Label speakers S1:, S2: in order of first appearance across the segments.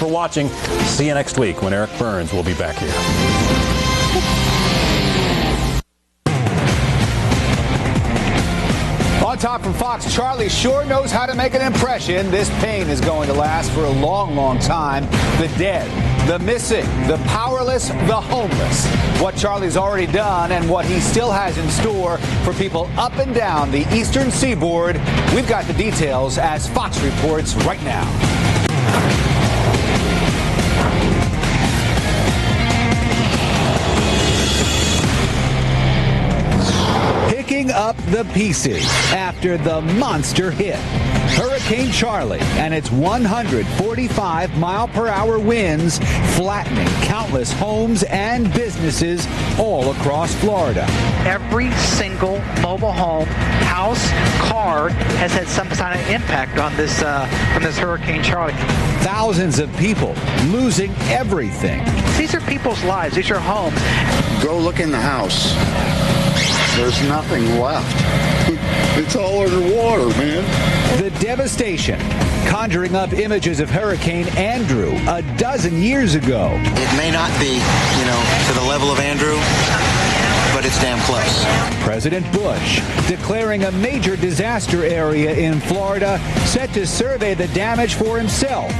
S1: for watching. See you next week when Eric Burns will be back here.
S2: On top from Fox, Charley sure knows how to make an impression. This pain is going to last for a long, long time. The dead, the missing, the powerless, the homeless. What Charley's already done and what he still has in store for people up and down the eastern seaboard. We've got the details as Fox reports right now. Picking up the pieces after the monster hit. Hurricane Charley and its 145-mile-per-hour winds flattening countless homes and businesses all across Florida.
S3: Every single mobile home, house, car has had some kind of impact on this from this Hurricane Charley.
S2: Thousands of people losing everything.
S3: These are people's lives. These are homes.
S4: Go look in the house. There's nothing left. It's all underwater, man.
S2: The devastation, conjuring up images of Hurricane Andrew a dozen years ago.
S5: It may not be, to the level of Andrew, but it's damn close.
S2: President Bush declaring a major disaster area in Florida, set to survey the damage for himself.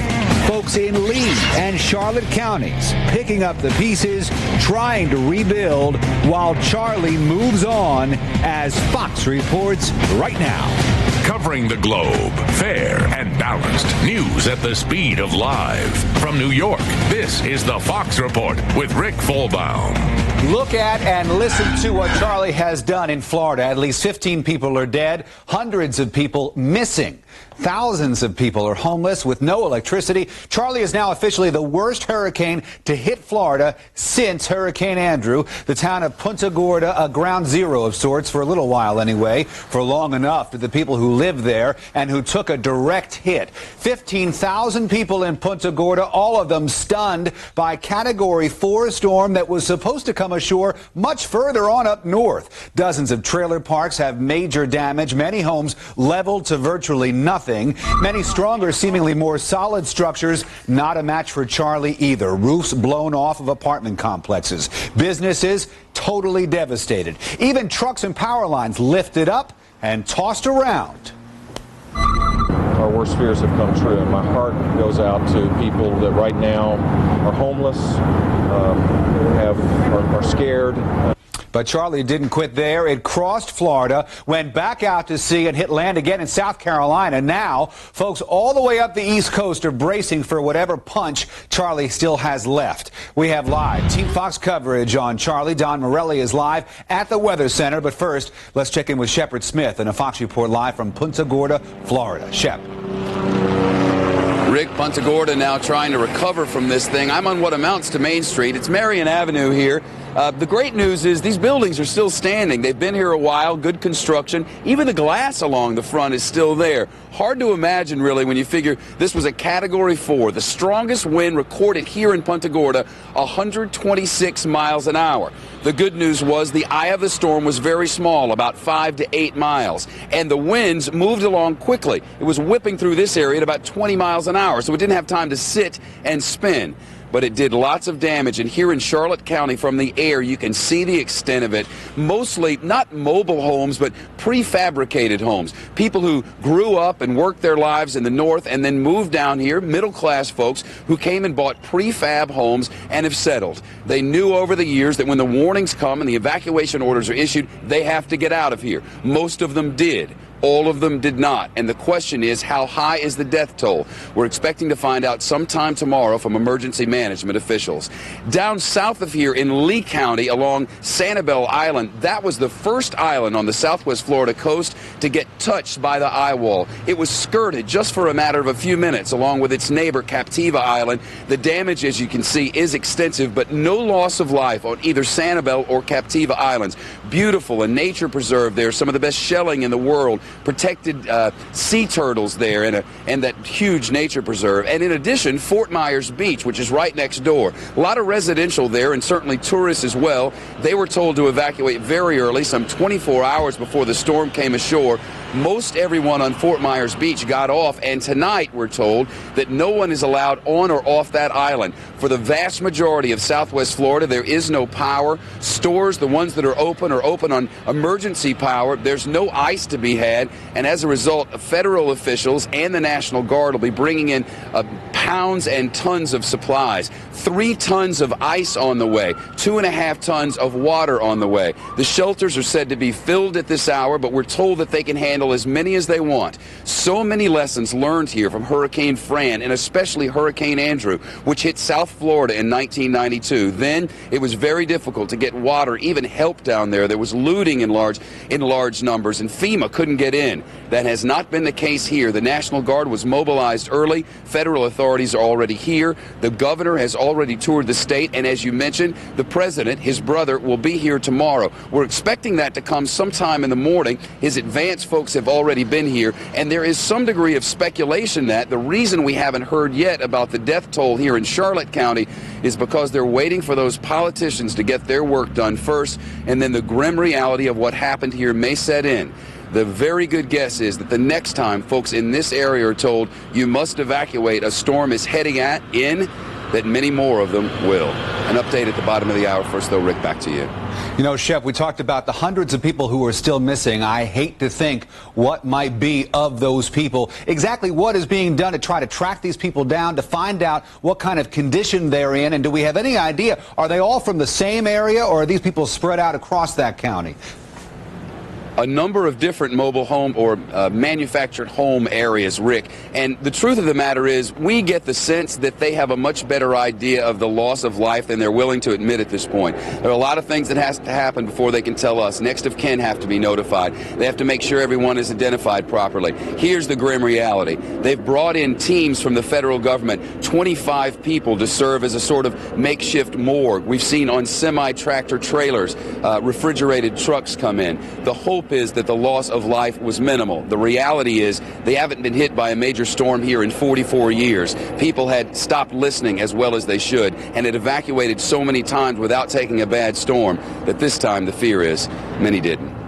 S2: Folks in Lee and Charlotte counties picking up the pieces, trying to rebuild, while Charley moves on, as Fox reports right now.
S6: Covering the globe, fair and balanced. News at the speed of live. From New York, this is the Fox Report with Rick Fulbaum.
S2: Look at and listen to what Charley has done in Florida. At least 15 people are dead, hundreds of people missing. Thousands of people are homeless with no electricity. Charley is now officially the worst hurricane to hit Florida since Hurricane Andrew. The town of Punta Gorda, a ground zero of sorts for a little while anyway, for long enough to the people who live there and who took a direct hit. 15,000 people in Punta Gorda, all of them stunned by Category 4 storm that was supposed to come ashore much further on up north. Dozens of trailer parks have major damage, many homes leveled to virtually nothing. Many stronger, seemingly more solid structures, not a match for Charley either. Roofs blown off of apartment complexes. Businesses totally devastated. Even trucks and power lines lifted up and tossed around.
S7: Our worst fears have come true, and my heart goes out to people that right now are homeless, are scared.
S2: But Charley didn't quit there. It crossed Florida, went back out to sea, and hit land again in South Carolina. Now, folks all the way up the East Coast are bracing for whatever punch Charley still has left. We have live Team Fox coverage on Charley. Don Morelli is live at the Weather Center. But first, let's check in with Shepard Smith in a Fox report live from Punta Gorda, Florida. Shep.
S8: Rick, Punta Gorda now trying to recover from this thing. I'm on what amounts to Main Street. It's Marion Avenue here. The great news is these buildings are still standing. They've been here a while, good construction. Even the glass along the front is still there. Hard to imagine, really, when you figure this was a Category 4, the strongest wind recorded here in Punta Gorda, 126 miles an hour. The good news was the eye of the storm was very small, about 5 to 8 miles, and the winds moved along quickly. It was whipping through this area at about 20 miles an hour, so it didn't have time to sit and spin. But it did lots of damage, and here in Charlotte County from the air you can see the extent of it. Mostly not mobile homes, but prefabricated homes. People who grew up and worked their lives in the north and then moved down here, middle-class folks who came and bought prefab homes and have settled. They knew over the years that when the warnings come and the evacuation orders are issued, they have to get out of here. Most of them did. All of them did not. And the question is, how high is the death toll? We're expecting to find out sometime tomorrow from emergency management officials. Down south of here in Lee County along Sanibel Island, that was the first island on the southwest Florida coast to get touched by the eye wall. It was skirted just for a matter of a few minutes along with its neighbor Captiva Island. The damage, as you can see, is extensive, but no loss of life on either Sanibel or Captiva Islands. Beautiful and nature preserve there, some of the best shelling in the world. Protected sea turtles there and that huge nature preserve. And in addition, Fort Myers Beach, which is right next door. A lot of residential there and certainly tourists as well. They were told to evacuate very early, some 24 hours before the storm came ashore. most everyone on Fort Myers Beach got off, and tonight we're told that no one is allowed on or off that island. For the vast majority of Southwest Florida, there is no power. Stores, the ones that are open on emergency power. There's no ice to be had, and as a result, federal officials and the National Guard will be bringing in pounds and tons of supplies. 3 tons of ice on the way, 2.5 tons of water on the way. The shelters are said to be filled at this hour, but we're told that they can handle as many as they want. So many lessons learned here from Hurricane Fran and especially Hurricane Andrew, which hit South Florida in 1992. Then it was very difficult to get water, even help down there. There was looting in large numbers, and FEMA couldn't get in. That has not been the case here. The National Guard was mobilized early. Federal authorities are already here. The governor has already toured the state, and as you mentioned, the president, his brother, will be here tomorrow. We're expecting that to come sometime in the morning. His advance folks have already been here, and there is some degree of speculation that the reason we haven't heard yet about the death toll here in Charlotte County is because they're waiting for those politicians to get their work done first, and then the grim reality of what happened here may set in. The very good guess is that the next time folks in this area are told you must evacuate, a storm is heading in, that many more of them will. An update at the bottom of the hour. First, though, Rick, back to you.
S2: You know, Shep, we talked about the hundreds of people who are still missing. I hate to think what might be of those people. Exactly what is being done to try to track these people down, to find out what kind of condition they're in, and do we have any idea, are they all from the same area, or are these people spread out across that county?
S8: A number of different mobile home or manufactured home areas, Rick. And the truth of the matter is, we get the sense that they have a much better idea of the loss of life than they're willing to admit at this point. There are a lot of things that has to happen before they can tell us. Next of kin have to be notified. They have to make sure everyone is identified properly. Here's the grim reality. They've brought in teams from the federal government, 25 people to serve as a sort of makeshift morgue. We've seen on semi-tractor trailers, refrigerated trucks come in. The hope is that the loss of life was minimal. The reality is they haven't been hit by a major storm here in 44 years. People had stopped listening as well as they should and had evacuated so many times without taking a bad storm that this time the fear is many didn't.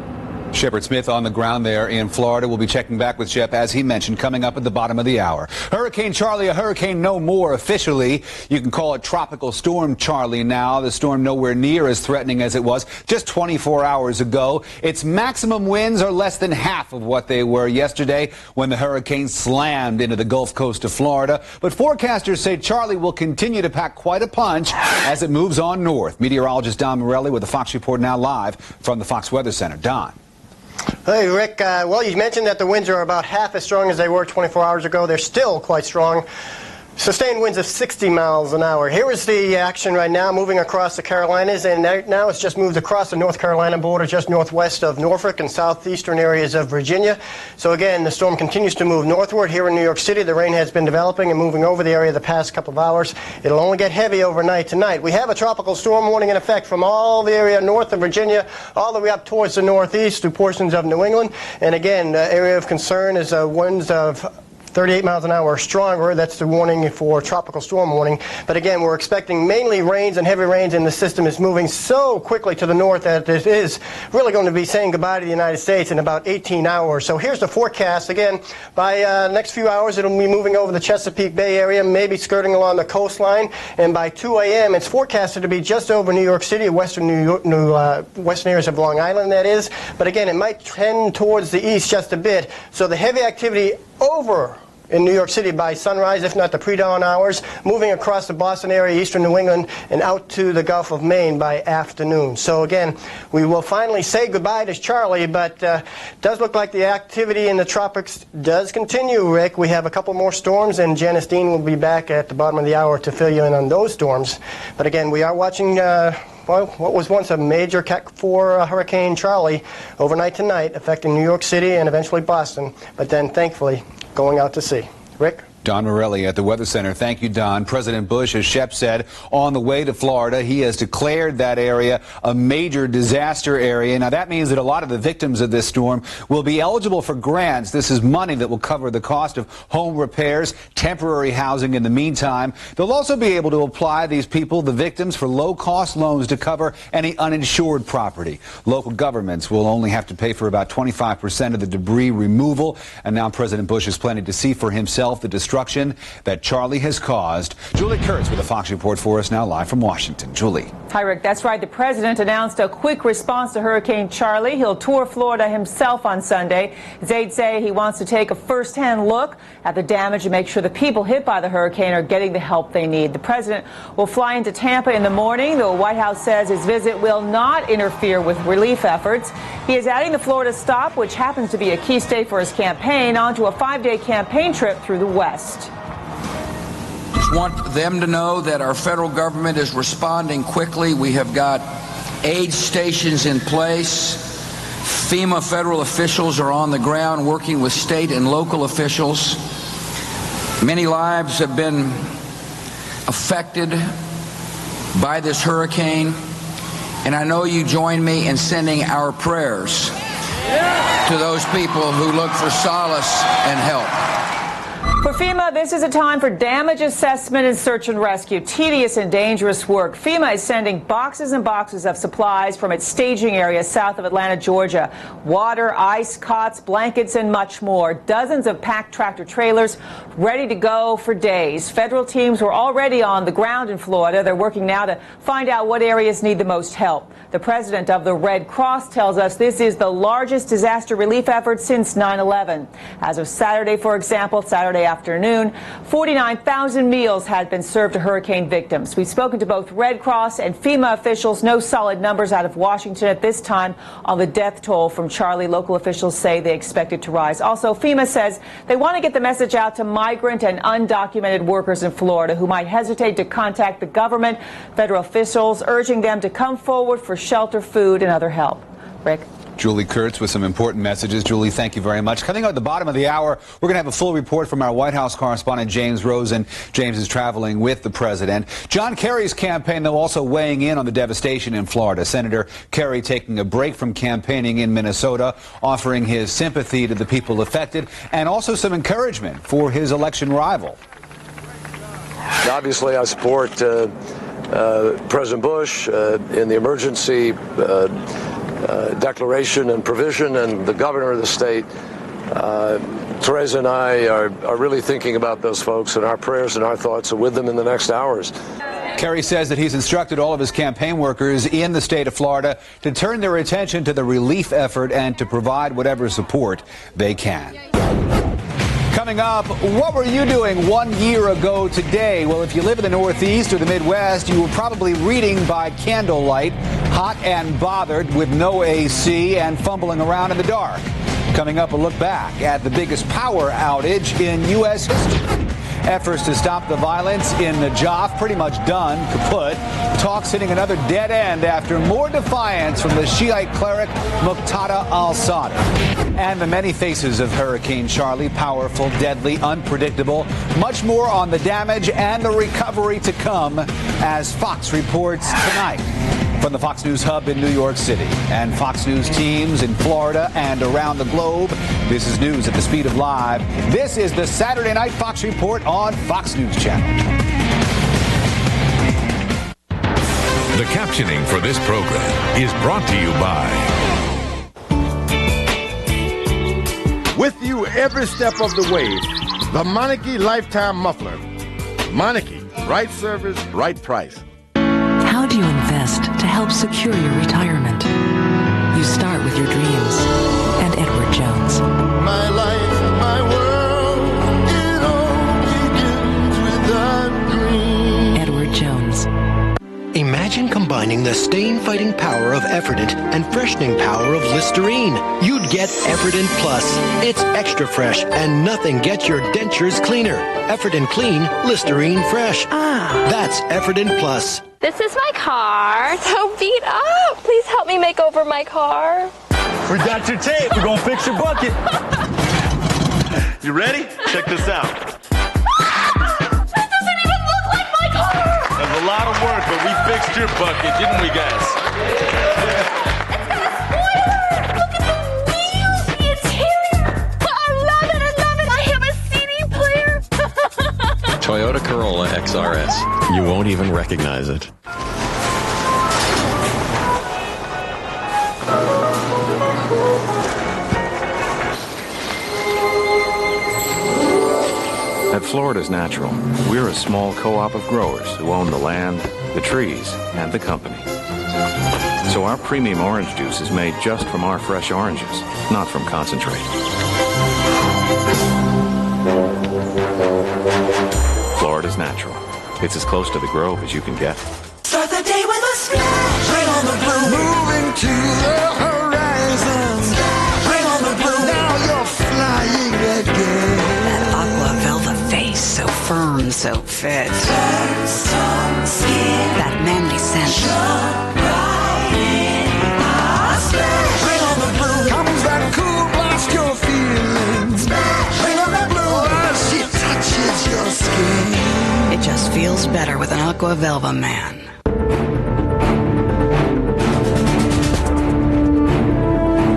S2: Shepard Smith on the ground there in Florida. We'll be checking back with Shep, as he mentioned, coming up at the bottom of the hour. Hurricane Charley, a hurricane no more officially. You can call it Tropical Storm Charley now. The storm nowhere near as threatening as it was just 24 hours ago. Its maximum winds are less than half of what they were yesterday when the hurricane slammed into the Gulf Coast of Florida. But forecasters say Charley will continue to pack quite a punch as it moves on north. Meteorologist Don Morelli with the Fox Report now live from the Fox Weather Center. Don.
S9: Hey, Rick. Well, you mentioned that the winds are about half as strong as they were 24 hours ago. They're still quite strong. Sustained winds of 60 miles an hour. Here is the action right now, moving across the Carolinas, and now it's just moved across the North Carolina border, just northwest of Norfolk and southeastern areas of Virginia. So again, the storm continues to move northward. Here in New York City, the rain has been developing and moving over the area the past couple of hours. It'll only get heavy overnight tonight. We have a tropical storm warning in effect from all the area north of Virginia, all the way up towards the northeast to portions of New England. And again, the area of concern is winds of 38 miles an hour or stronger. That's the warning for tropical storm warning. But again, we're expecting mainly rains and heavy rains, and the system is moving so quickly to the north that it is really going to be saying goodbye to the United States in about 18 hours. So here's the forecast. Again, by next few hours, it'll be moving over the Chesapeake Bay area, maybe skirting along the coastline. And by 2 a.m., it's forecasted to be just over New York City, western western areas of Long Island, that is. But again, it might tend towards the east just a bit. So the heavy activity over in New York City by sunrise, if not the pre-dawn hours, moving across the Boston area, eastern New England, and out to the Gulf of Maine by afternoon. So again, we will finally say goodbye to Charley, but does look like the activity in the tropics does continue, Rick. We have a couple more storms, and Janice Dean will be back at the bottom of the hour to fill you in on those storms. But again, we are watching well, what was once a major Cat 4 Hurricane Charley overnight tonight, affecting New York City and eventually Boston, but then thankfully going out to sea. Rick?
S2: Don Morelli at the Weather Center. Thank you, Don. President Bush, as Shep said, on the way to Florida. He has declared that area a major disaster area. Now, that means that a lot of the victims of this storm will be eligible for grants. This is money that will cover the cost of home repairs, temporary housing in the meantime. They'll also be able to apply, these people, the victims, for low-cost loans to cover any uninsured property. Local governments will only have to pay for about 25% of the debris removal. And now President Bush is planning to see for himself the destruction that Charley has caused. Julie Kurtz with a Fox report for us now live from Washington. Julie.
S10: Hi, Rick. That's right. The president announced a quick response to Hurricane Charley. He'll tour Florida himself on Sunday. His aides say he wants to take a first-hand look at the damage and make sure the people hit by the hurricane are getting the help they need. The president will fly into Tampa in the morning. The White House says his visit will not interfere with relief efforts. He is adding the Florida stop, which happens to be a key state for his campaign, onto a 5-day campaign trip through the West.
S11: Just want them to know that our federal government is responding quickly. We have got aid stations in place. FEMA federal officials are on the ground working with state and local officials. Many lives have been affected by this hurricane, and I know you join me in sending our prayers to those people who look for solace and help.
S10: For FEMA, this is a time for damage assessment and search and rescue. Tedious and dangerous work. FEMA is sending boxes and boxes of supplies from its staging area south of Atlanta, Georgia. Water, ice, cots, blankets, and much more. Dozens of packed tractor trailers ready to go for days. Federal teams were already on the ground in Florida. They're working now to find out what areas need the most help. The president of the Red Cross tells us this is the largest disaster relief effort since 9/11. As of Saturday, for example, Saturday afternoon, 49,000 meals had been served to hurricane victims. We've spoken to both Red Cross and FEMA officials. No solid numbers out of Washington at this time on the death toll from Charley. Local officials say they expect it to rise. Also, FEMA says they want to get the message out to migrant and undocumented workers in Florida who might hesitate to contact the government. Federal officials urging them to come forward for shelter, food, and other help. Rick?
S2: Julie Kurtz with some important messages. Julie, thank you very much. Coming up at the bottom of the hour, we're going to have a full report from our White House correspondent, James Rosen. James is traveling with the president. John Kerry's campaign, though, also weighing in on the devastation in Florida. Senator Kerry taking a break from campaigning in Minnesota, offering his sympathy to the people affected, and also some encouragement for his election rival.
S12: Obviously, I support President Bush in the emergency declaration and provision, and the governor of the state. Teresa and I are really thinking about those folks, and our prayers and our thoughts are with them in the next hours.
S2: Kerry says that he's instructed all of his campaign workers in the state of Florida to turn their attention to the relief effort and to provide whatever support they can. Coming up, what were you doing 1 year ago today? Well, if you live in the Northeast or the Midwest, you were probably reading by candlelight, hot and bothered with no AC and fumbling around in the dark. Coming up, a look back at the biggest power outage in U.S. history. Efforts to stop the violence in Najaf pretty much done, kaput. Talks hitting another dead end after more defiance from the Shiite cleric Muqtada al-Sadr. And the many faces of Hurricane Charley, powerful, deadly, unpredictable. Much more on the damage and the recovery to come as Fox reports tonight. From the Fox News Hub in New York City and Fox News teams in Florida and around the globe, this is news at the speed of live. This is the Saturday Night Fox Report on Fox News Channel.
S6: The captioning for this program is brought to you by...
S13: With you every step of the way, the Meineke Lifetime Muffler. Meineke, right service, right price.
S14: How do you invest to help secure your retirement? You start with your dreams. And Edward Jones.
S4: My life, my world, it all begins with a dream.
S14: Edward Jones.
S15: Imagine combining the stain-fighting power of Efferdent and freshening power of Listerine. You'd get Efferdent Plus. It's extra fresh, and nothing gets your dentures cleaner. Efferdent Clean, Listerine Fresh. That's Efferdent Plus.
S16: This is my car. So beat up. Please help me make over my car.
S17: We got your tape. We're going to fix your bucket. You ready? Check this out. but we fixed your bucket, didn't we, guys?
S18: Toyota Corolla XRS. You won't even recognize it.
S19: At Florida's Natural, we're a small co-op of growers who own the land, the trees, and the company. So our premium orange juice is made just from our fresh oranges, not from concentrate. Florida's Natural. It's as close to the Grove as you can get.
S20: Start the day with a splash. Bring on the blue. Moving to the horizon. Bring on the blue. Now you're flying again.
S21: That aqua velva face, so firm, so fit.
S20: Sandstone skin.
S21: That manly scent.
S20: Right in our splash. Bring on the blue. Comes that cool blast your feelings. Bring on the blue. As she touches your skin.
S21: It just feels better with an Aqua Velva Man.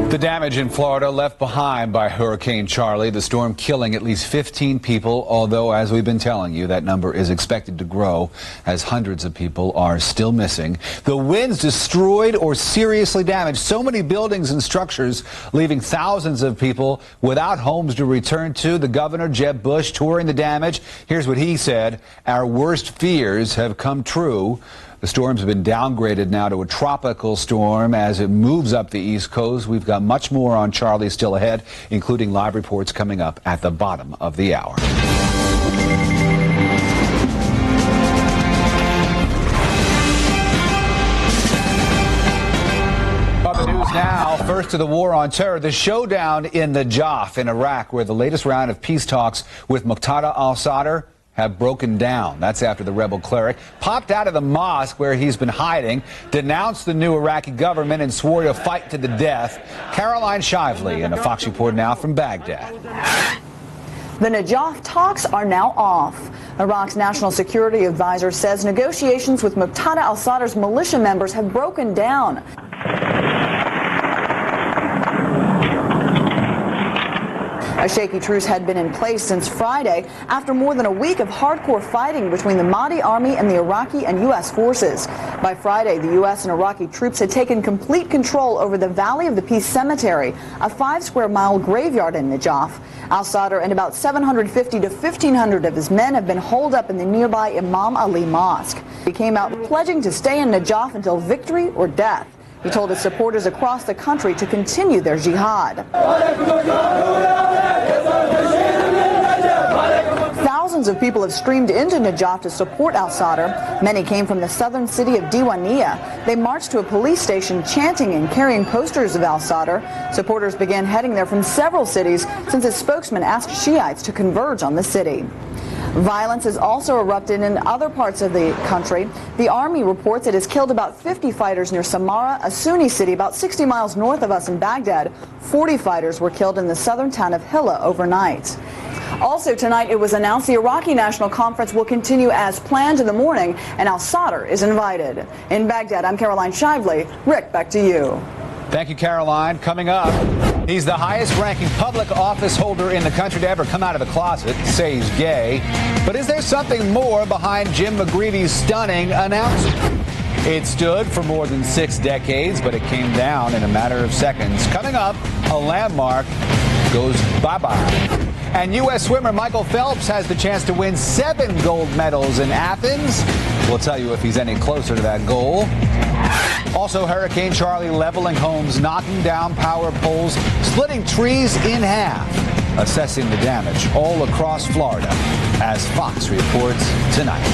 S2: The damage in Florida left behind by Hurricane Charley, the storm killing at least 15 people, although, as we've been telling you, that number is expected to grow as hundreds of people are still missing. The winds destroyed or seriously damaged so many buildings and structures, leaving thousands of people without homes to return to. The governor, Jeb Bush, touring the damage. Here's what he said: "Our worst fears have come true." The storm's been downgraded now to a tropical storm as it moves up the East Coast. We've got much more on Charley still ahead, including live reports coming up at the bottom of the hour. On the news now, first to the war on terror, the showdown in Najaf in Iraq, where the latest round of peace talks with Muqtada al-Sadr have broken down. That's after the rebel cleric popped out of the mosque where he's been hiding, denounced the new Iraqi government, and swore to fight to the death. Caroline Shively in a Fox report now from Baghdad.
S22: The Najaf talks are now off. Iraq's national security advisor says negotiations with Muqtada al-Sadr's militia members have broken down. A shaky truce had been in place since Friday after more than a week of hardcore fighting between the Mahdi army and the Iraqi and U.S. forces. By Friday, the U.S. and Iraqi troops had taken complete control over the Valley of the Peace Cemetery, a 5-square-mile graveyard in Najaf. Al-Sadr and about 750 to 1,500 of his men have been holed up in the nearby Imam Ali Mosque. He came out pledging to stay in Najaf until victory or death. He told his supporters across the country to continue their jihad. Thousands of people have streamed into Najaf to support al-Sadr. Many came from the southern city of Diwaniyah. They marched to a police station chanting and carrying posters of al-Sadr. Supporters began heading there from several cities since his spokesman asked Shiites to converge on the city. Violence has also erupted in other parts of the country. The army reports it has killed about 50 fighters near Samarra, a Sunni city about 60 miles north of us in Baghdad. 40 fighters were killed in the southern town of Hilla overnight. Also tonight, it was announced the Iraqi National Conference will continue as planned in the morning, and al-Sadr is invited. In Baghdad, I'm Caroline Shively. Rick, back to you.
S2: Thank you, Caroline. Coming up, he's the highest-ranking public office holder in the country to ever come out of the closet, say he's gay. But is there something more behind Jim McGreevy's stunning announcement? It stood for more than 6 decades, but it came down in a matter of seconds. Coming up, a landmark goes bye-bye. And U.S. swimmer Michael Phelps has the chance to win 7 gold medals in Athens. We'll tell you if he's any closer to that goal. Also, Hurricane Charley leveling homes, knocking down power poles, splitting trees in half. Assessing the damage all across Florida as Fox reports tonight.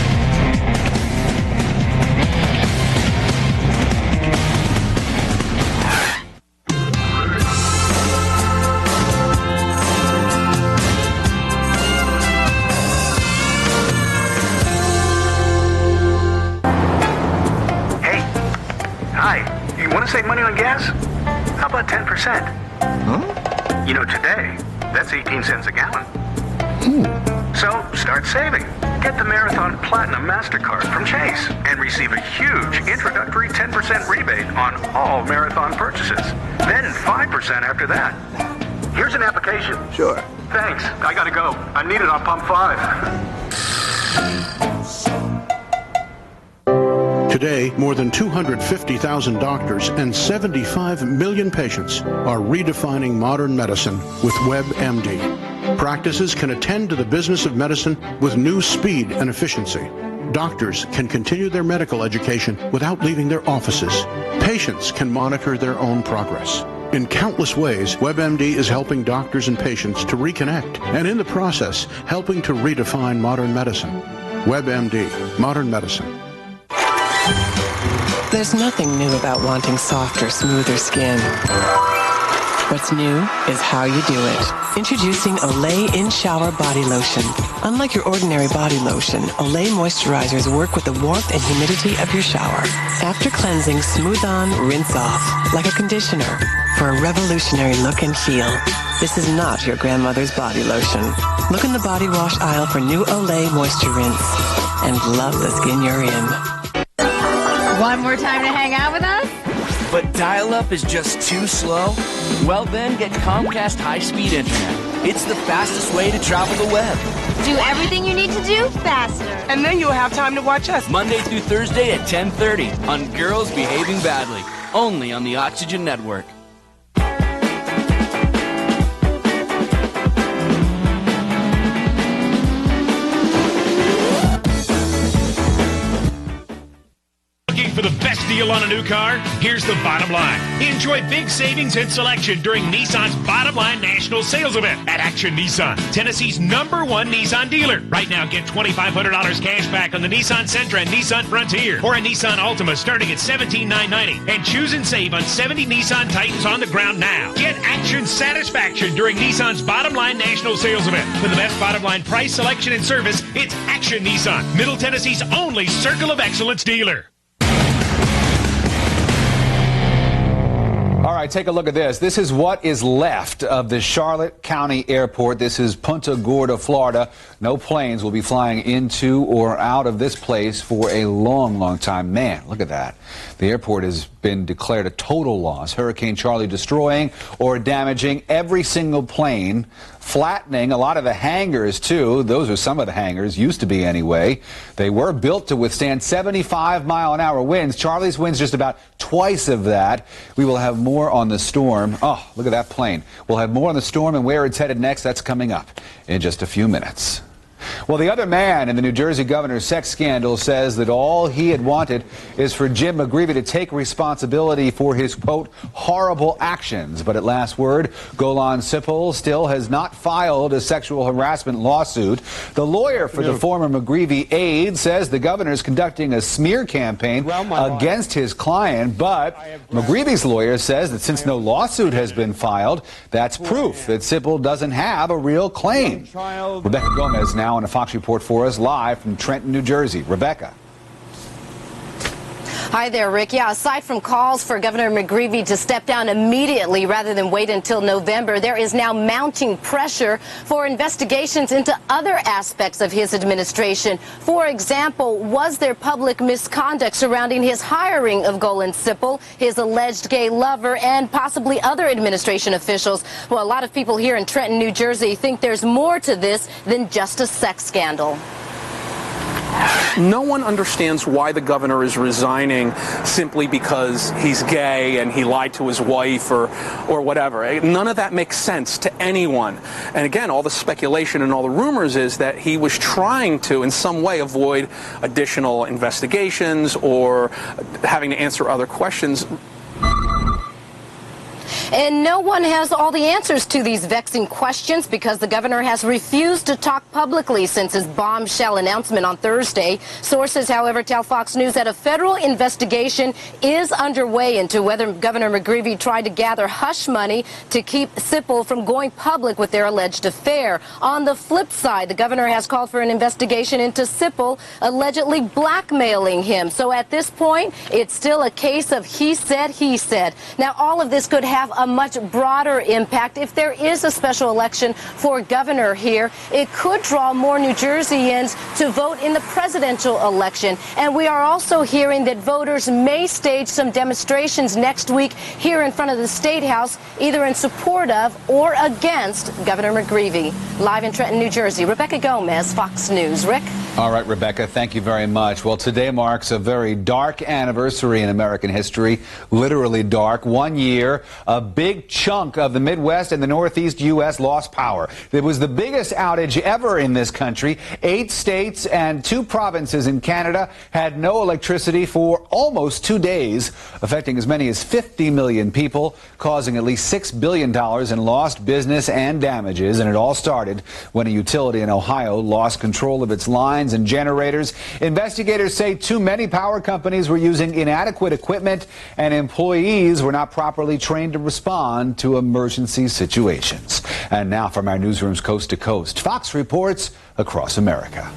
S23: Save money on gas? How about 10%? You know, today, that's 18 cents a gallon. So, start saving. Get the Marathon Platinum MasterCard from Chase and receive a huge introductory 10% rebate on all Marathon purchases. Then 5% after that. Here's an application.
S4: Sure.
S23: Thanks. I gotta go. I need it on pump 5.
S1: Today, more than 250,000 doctors and 75 million patients are redefining modern medicine with WebMD. Practices can attend to the business of medicine with new speed and efficiency. Doctors can continue their medical education without leaving their offices. Patients can monitor their own progress. In countless ways, WebMD is helping doctors and patients to reconnect, and in the process, helping to redefine modern medicine. WebMD, modern medicine.
S3: There's nothing new about wanting softer, smoother skin. What's new is how you do it. Introducing Olay In-Shower Body Lotion. Unlike your ordinary body lotion, Olay moisturizers work with the warmth and humidity of your shower. After cleansing, smooth on, rinse off, like a conditioner, for a revolutionary look and feel. This is not your grandmother's body lotion. Look in the body wash aisle for new Olay Moisture Rinse. And love the skin you're in.
S5: One more time to hang out with us?
S24: But dial-up is just too slow? Well then, get Comcast high-speed internet. It's the fastest way to travel the web.
S5: Do everything you need to do faster.
S24: And then you'll have time to watch us Monday through Thursday at 10:30 on Girls Behaving Badly, only on the Oxygen Network.
S25: For the best deal on a new car? Here's the bottom line. Enjoy big savings and selection during Nissan's Bottom Line National Sales Event at Action Nissan, Tennessee's #1 Nissan dealer. Right now, get $2,500 cash back on the Nissan Sentra and Nissan Frontier, or a Nissan Altima starting at $17,990. And choose and save on 70 Nissan Titans on the ground now. Get Action satisfaction during Nissan's Bottom Line National Sales Event. For the best bottom line price, selection, and service, it's Action Nissan, Middle Tennessee's only Circle of Excellence dealer.
S2: All right, take a look at this. This is what is left of the Charlotte County Airport. This is Punta Gorda, Florida. No planes will be flying into or out of this place for a long, long time. Man, look at that. The airport has been declared a total loss. Hurricane Charley destroying or damaging every single plane, flattening a lot of the hangars, too. Those are some of the hangars, used to be anyway. They were built to withstand 75-mile-an-hour winds. Charley's winds just about twice of that. We will have more on the storm. Oh, look at that plane. We'll have more on the storm and where it's headed next. That's coming up in just a few minutes. Well, the other man in the New Jersey governor's sex scandal says that all he had wanted is for Jim McGreevey to take responsibility for his, quote, horrible actions. But at last word, Golan Sipple still has not filed a sexual harassment lawsuit. The lawyer for the former McGreevey aide says the governor is conducting a smear campaign against his client. But McGreevey's lawyer says that since no lawsuit has been filed, that's proof that Sipple doesn't have a real claim. Rebecca Gomez now on a Fox Report for us live from Trenton, New Jersey. Rebecca.
S26: Hi there, Rick. Yeah, aside from calls for Governor McGreevey to step down immediately rather than wait until November, there is now mounting pressure for investigations into other aspects of his administration. For example, was there public misconduct surrounding his hiring of Golan Sipple, his alleged gay lover, and possibly other administration officials? Well, a lot of people here in Trenton, New Jersey think there's more to this than just a sex scandal.
S27: No one understands why the governor is resigning simply because he's gay and he lied to his wife or whatever. None of that makes sense to anyone. And again, all the speculation and all the rumors is that he was trying to, in some way, avoid additional investigations or having to answer other questions.
S26: And no one has all the answers to these vexing questions because the governor has refused to talk publicly since his bombshell announcement on Thursday. Sources, however, tell Fox News that a federal investigation is underway into whether Governor McGreevey tried to gather hush money to keep Sipple from going public with their alleged affair. On the flip side, the governor has called for an investigation into Sipple allegedly blackmailing him. So at this point, it's still a case of he said, he said. Now, all of this could have a much broader impact. If there is a special election for governor here, it could draw more New Jerseyans to vote in the presidential election. And we are also hearing that voters may stage some demonstrations next week here in front of the State House, either in support of or against Governor McGreevey. Live in Trenton, New Jersey, Rebecca Gomez, Fox News. Rick?
S2: All right, Rebecca, thank you very much. Well, today marks a very dark anniversary in American history, literally dark. 1 year, a big chunk of the Midwest and the Northeast U.S. lost power. It was the biggest outage ever in this country. 8 states and 2 provinces in Canada had no electricity for almost 2 days, affecting as many as 50 million people, causing at least $6 billion in lost business and damages. And it all started when a utility in Ohio lost control of its lines and generators. Investigators say too many power companies were using inadequate equipment and employees were not properly trained to respond to emergency situations. And now from our newsrooms coast to coast, Fox reports across America.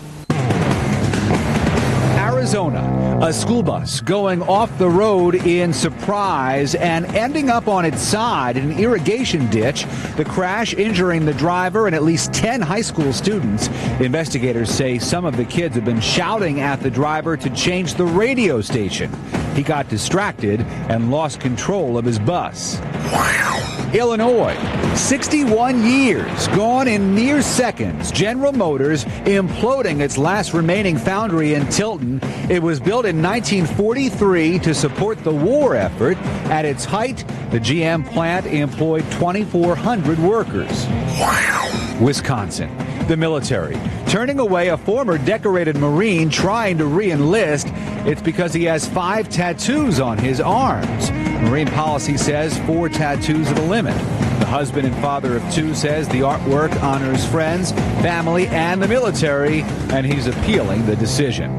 S2: Arizona, a school bus going off the road in surprise and ending up on its side in an irrigation ditch. The crash injuring the driver and at least 10 high school students. Investigators say some of the kids have been shouting at the driver to change the radio station. He got distracted and lost control of his bus. Illinois, 61 years gone in mere seconds. General Motors imploding its last remaining foundry in Tilton. It was built in 1943 to support the war effort. At its height, the GM plant employed 2,400 workers. Wisconsin, the military turning away a former decorated Marine trying to re-enlist. It's because he has 5 tattoos on his arms. Marine policy says 4 tattoos are the limit. The husband and father of 2 says the artwork honors friends, family, and the military, and he's appealing the decision.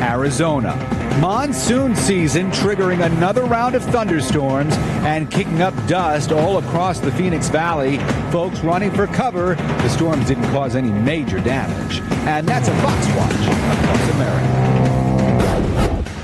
S2: Arizona, monsoon season triggering another round of thunderstorms and kicking up dust all across the Phoenix Valley. Folks running for cover. The storms didn't cause any major damage. And that's a Fox Watch across America.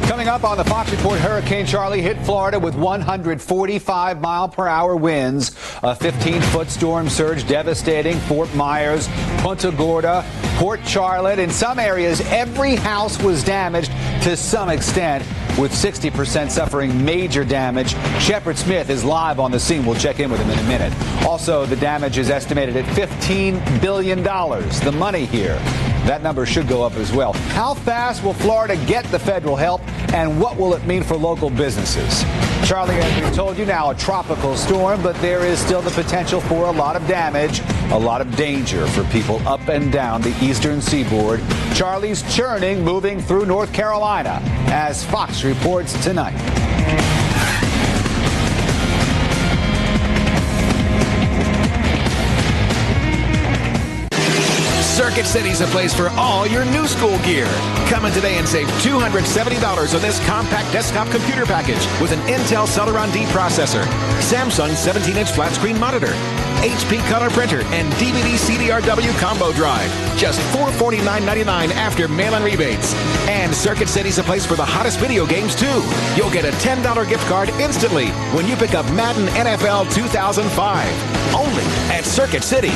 S2: Coming up on the Fox Report, Hurricane Charley hit Florida with 145-mile-per-hour winds. A 15-foot storm surge devastating Fort Myers, Punta Gorda, Port Charlotte. In some areas, every house was damaged to some extent, with 60% suffering major damage. Shepard Smith is live on the scene. We'll check in with him in a minute. Also, the damage is estimated at $15 billion. The money here. That number should go up as well. How fast will Florida get the federal help, and what will it mean for local businesses? Charley, as we told you, now a tropical storm, but there is still the potential for a lot of damage, a lot of danger for people up and down the eastern seaboard. Charley's churning, moving through North Carolina, as Fox reports tonight.
S6: Circuit City's a place for all your new school gear. Come in today and save $270 on this compact desktop computer package with an Intel Celeron D processor, Samsung 17-inch flat screen monitor, HP color printer, and DVD CDRW combo drive. Just $449.99 after mail-in rebates. And Circuit City's a place for the hottest video games, too. You'll get a $10 gift card instantly when you pick up Madden NFL 2005. Only at Circuit City.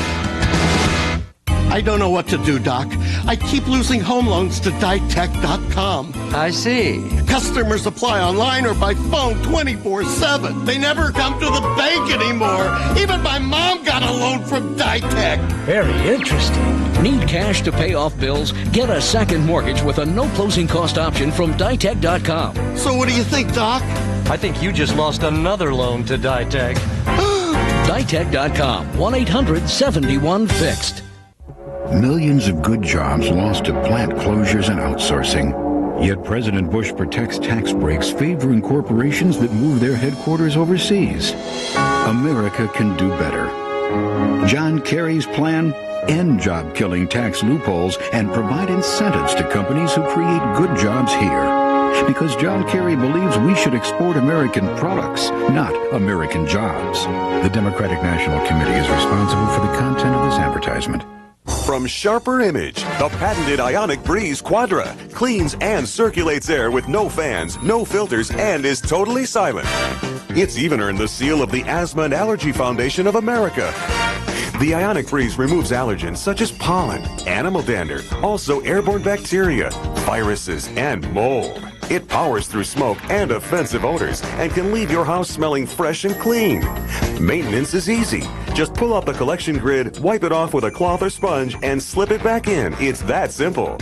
S7: I don't know what to do, Doc. I keep losing home loans to Ditech.com.
S8: I see.
S7: Customers apply online or by phone 24/7. They never come to the bank anymore. Even my mom got a loan from Ditech.
S8: Very interesting. Need cash to pay off bills? Get a second mortgage with a no closing cost option from Ditech.com.
S7: So what do you think, Doc?
S8: I think you just lost another loan to Ditech. Ditech.com. 1-800-71-FIXED.
S9: Millions of good jobs lost to plant closures and outsourcing. Yet President Bush protects tax breaks favoring corporations that move their headquarters overseas. America can do better. John Kerry's plan? End job-killing tax loopholes and provide incentives to companies who create good jobs here. Because John Kerry believes we should export American products, not American jobs. The Democratic National Committee is responsible for the content of this advertisement.
S10: From Sharper Image, the patented Ionic Breeze Quadra cleans and circulates air with no fans, no filters, and is totally silent. It's even earned the seal of the Asthma and Allergy Foundation of America. The Ionic Breeze removes allergens such as pollen, animal dander, also airborne bacteria, viruses, and mold. It powers through smoke and offensive odors and can leave your house smelling fresh and clean. Maintenance is easy. Just pull out the collection grid, wipe it off with a cloth or sponge, and slip it back in. It's that simple.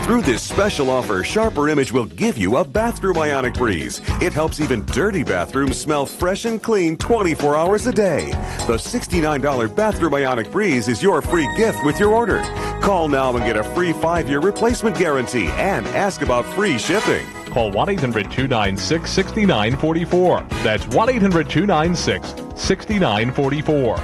S10: Through this special offer, Sharper Image will give you a bathroom Ionic Breeze. It helps even dirty bathrooms smell fresh and clean 24 hours a day. The $69 bathroom Ionic Breeze is your free gift with your order. Call now and get a free 5-year replacement guarantee and ask about free shipping.
S11: Call 1-800-296-6944. That's 1-800-296-6944.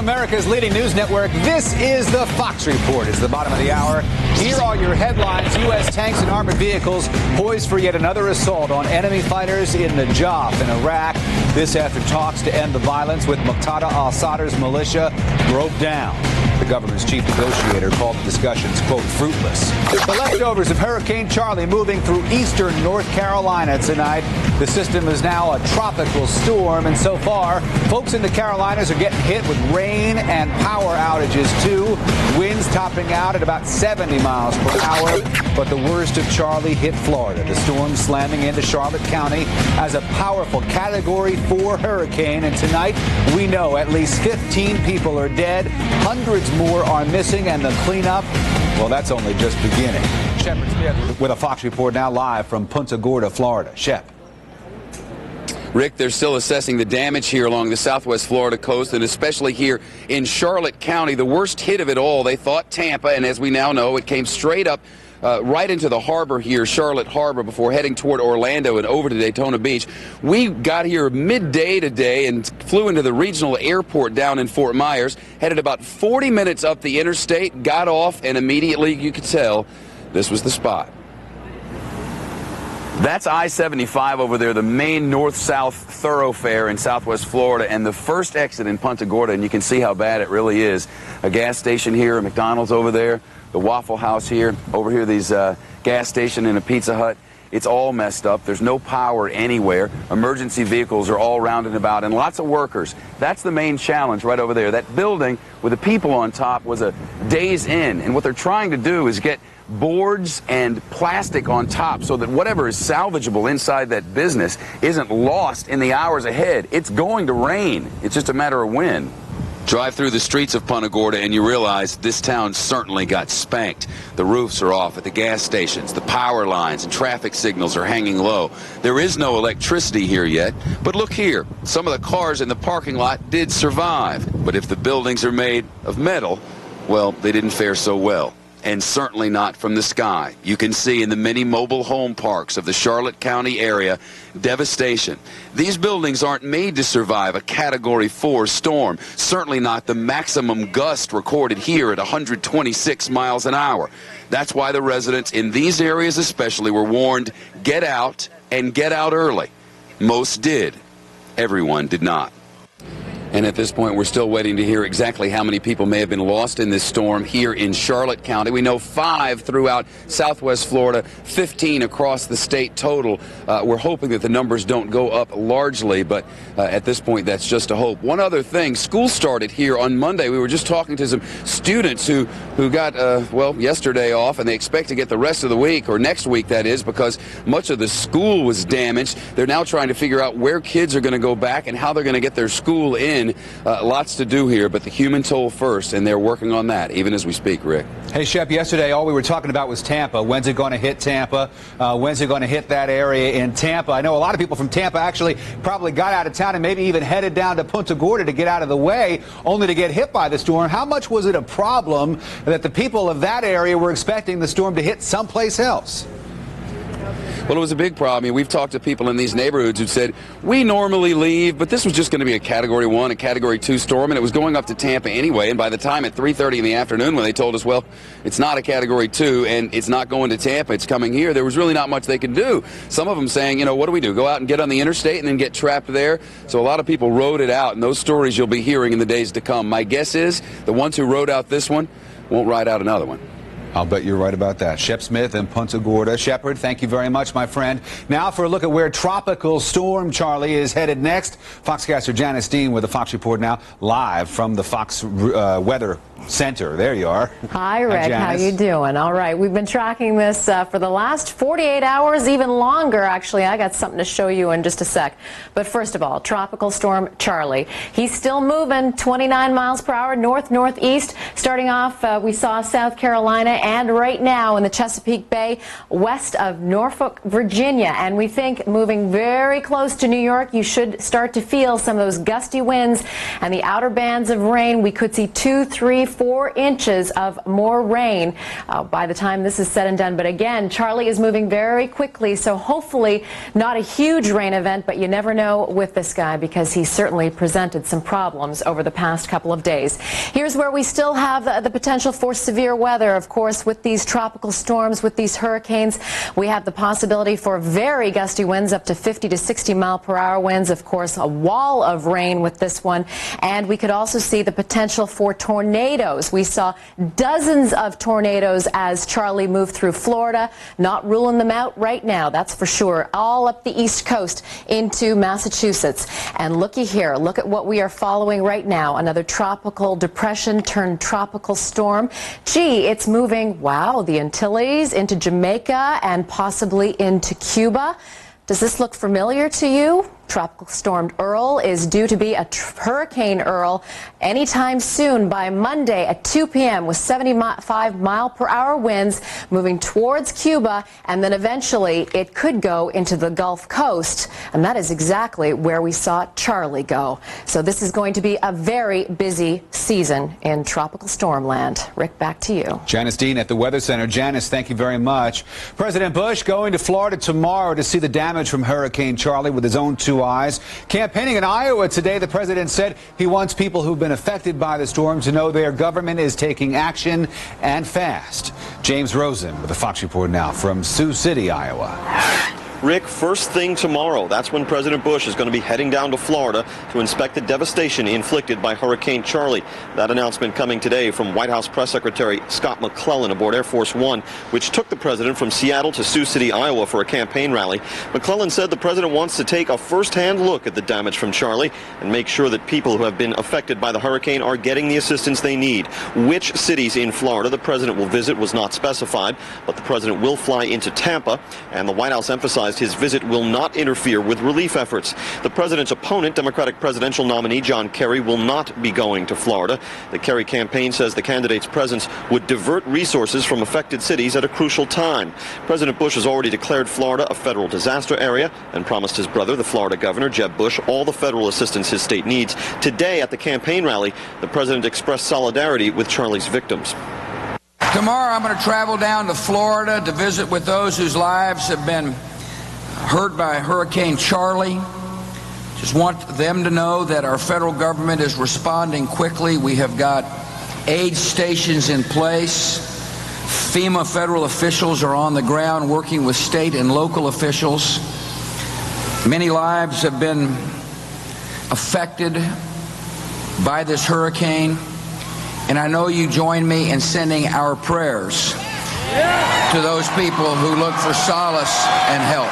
S2: America's leading news network, this is the Fox Report. It's the bottom of the hour. Here are your headlines. U.S. tanks and armored vehicles poised for yet another assault on enemy fighters in Najaf in Iraq. This after talks to end the violence with Muqtada al-Sadr's militia broke down. The government's chief negotiator called the discussions, quote, fruitless. The leftovers of Hurricane Charley moving through eastern North Carolina tonight. The system is now a tropical storm, and so far, folks in the Carolinas are getting hit with rain and power outages, too. Winds topping out at about 70 miles per hour. But the worst of Charley hit Florida. The storm slamming into Charlotte County as a powerful Category 4 hurricane. And tonight, we know at least 15 people are dead. Hundreds more are missing, and the cleanup, well, that's only just beginning. Shepard Smith with a Fox Report now live from Punta Gorda, Florida. Shep.
S12: Rick, they're still assessing the damage here along the southwest Florida coast, and especially here in Charlotte County. The worst hit of it all, they thought Tampa, and as we now know, it came straight up right into the harbor here, Charlotte Harbor, before heading toward Orlando and over to Daytona Beach. We got here midday today and flew into the regional airport down in Fort Myers, headed about 40 minutes up the interstate, got off, and immediately you could tell this was the spot. That's I-75 over there, the main north-south thoroughfare in southwest Florida, and the first exit in Punta Gorda, and you can see how bad it really is. A gas station here, a McDonald's over there, the Waffle House here, over here these gas station and a Pizza Hut. It's all messed up. There's no power anywhere. Emergency vehicles are all round and about, and lots of workers. That's the main challenge right over there. That building with the people on top was a days in, and what they're trying to do is get boards and plastic on top so that whatever is salvageable inside that business isn't lost in the hours ahead. It's going to rain. It's just a matter of when. Drive through the streets of Punta Gorda and you realize this town certainly got spanked. The roofs are off at the gas stations. The power lines and traffic signals are hanging low. There is no electricity here yet. But look here. Some of the cars in the parking lot did survive. But if the buildings are made of metal, well, they didn't fare so well. And certainly not from the sky. You can see in the many mobile home parks of the Charlotte County area, devastation. These buildings aren't made to survive a Category 4 storm, certainly not the maximum gust recorded here at 126 miles an hour. That's why the residents in these areas especially were warned, get out and get out early. Most did. Everyone did not. And at this point, we're still waiting to hear exactly how many people may have been lost in this storm here in Charlotte County. We know 5 throughout southwest Florida, 15 across the state total. We're hoping that the numbers don't go up largely, but at this point, that's just a hope. One other thing, school started here on Monday. We were just talking to some students who got, well, yesterday off, and they expect to get the rest of the week, or next week, that is, because much of the school was damaged. They're now trying to figure out where kids are going to go back and how they're going to get their school in. Lots to do here, but the human toll first, and they're working on that even as we speak, Rick.
S2: Hey, Shep, yesterday all we were talking about was Tampa. When's it going to hit Tampa? When's it going to hit that area in Tampa? I know a lot of people from Tampa actually probably got out of town and maybe even headed down to Punta Gorda to get out of the way, only to get hit by the storm. How much was it a problem that the people of that area were expecting the storm to hit someplace else?
S12: Well, it was a big problem. I mean, we've talked to people in these neighborhoods who said, we normally leave, but this was just going to be a Category 1, a Category 2 storm, and it was going up to Tampa anyway. And by the time at 3:30 in the afternoon when they told us, well, it's not a Category 2 and it's not going to Tampa, it's coming here, there was really not much they could do. Some of them saying, you know, what do we do? Go out and get on the interstate and then get trapped there? So a lot of people rode it out, and those stories you'll be hearing in the days to come. My guess is the ones who rode out this one won't ride out another one.
S2: I'll bet you're right about that. Shep Smith in Punta Gorda. Shepard, thank you very much, my friend. Now for a look at where Tropical Storm Charley is headed next. Foxcaster Janice Dean with the Fox Report now, live from the Fox Weather Center. There you are.
S13: Hi, Rick. How you doing? All right. We've been tracking this for the last 48 hours, even longer, actually. I got something to show you in just a sec. But first of all, Tropical Storm Charley. He's still moving 29 miles per hour north-northeast. Starting off, we saw South Carolina and right now in the Chesapeake Bay, west of Norfolk, Virginia. And we think moving very close to New York, you should start to feel some of those gusty winds and the outer bands of rain. We could see 2, 3, 4 inches of more rain by the time this is said and done. But again, Charley is moving very quickly, so hopefully not a huge rain event, but you never know with this guy because he certainly presented some problems over the past couple of days. Here's where we still have the potential for severe weather. Of course, with these tropical storms, with these hurricanes, we have the possibility for very gusty winds up to 50 to 60 mile per hour winds. Of course, a wall of rain with this one. And we could also see the potential for tornadoes. We saw dozens of tornadoes as Charley moved through Florida. Not ruling them out right now, that's for sure. All up the East Coast into Massachusetts. And looky here, look at what we are following right now. Another tropical depression turned tropical storm. Gee, it's moving, wow, the Antilles into Jamaica and possibly into Cuba. Does this look familiar to you? Tropical Storm Earl is due to be a Hurricane Earl anytime soon by Monday at 2 p.m. with 75 mile per hour winds moving towards Cuba, and then eventually it could go into the Gulf Coast, and that is exactly where we saw Charley go. So this is going to be a very busy season in tropical storm land. Rick, back to you.
S2: Janice Dean at the Weather Center. Janice, thank you very much. President Bush going to Florida tomorrow to see the damage from Hurricane Charley with his own 2 eyes. Campaigning in Iowa today, the president said he wants people who've been affected by the storm to know their government is taking action and fast. James Rosen with the Fox Report now from Sioux City, Iowa.
S14: Rick, first thing tomorrow, that's when President Bush is going to be heading down to Florida to inspect the devastation inflicted by Hurricane Charley. That announcement coming today from White House Press Secretary Scott McClellan aboard Air Force One, which took the president from Seattle to Sioux City, Iowa for a campaign rally. McClellan said the president wants to take a first-hand look at the damage from Charley and make sure that people who have been affected by the hurricane are getting the assistance they need. Which cities in Florida the president will visit was not specified, but the president will fly into Tampa, and the White House emphasized his visit will not interfere with relief efforts. The president's opponent, Democratic presidential nominee John Kerry, will not be going to Florida. The Kerry campaign says the candidate's presence would divert resources from affected cities at a crucial time. President Bush has already declared Florida a federal disaster area and promised his brother, the Florida governor, Jeb Bush, all the federal assistance his state needs. Today at the campaign rally, the president expressed solidarity with Charley's victims.
S15: Tomorrow I'm going to travel down to Florida to visit with those whose lives have been hurt by Hurricane Charley. Just want them to know that our federal government is responding quickly. We have got aid stations in place. FEMA federal officials are on the ground working with state and local officials. Many lives have been affected by this hurricane, and I know you join me in sending our prayers to those people who look for solace and help.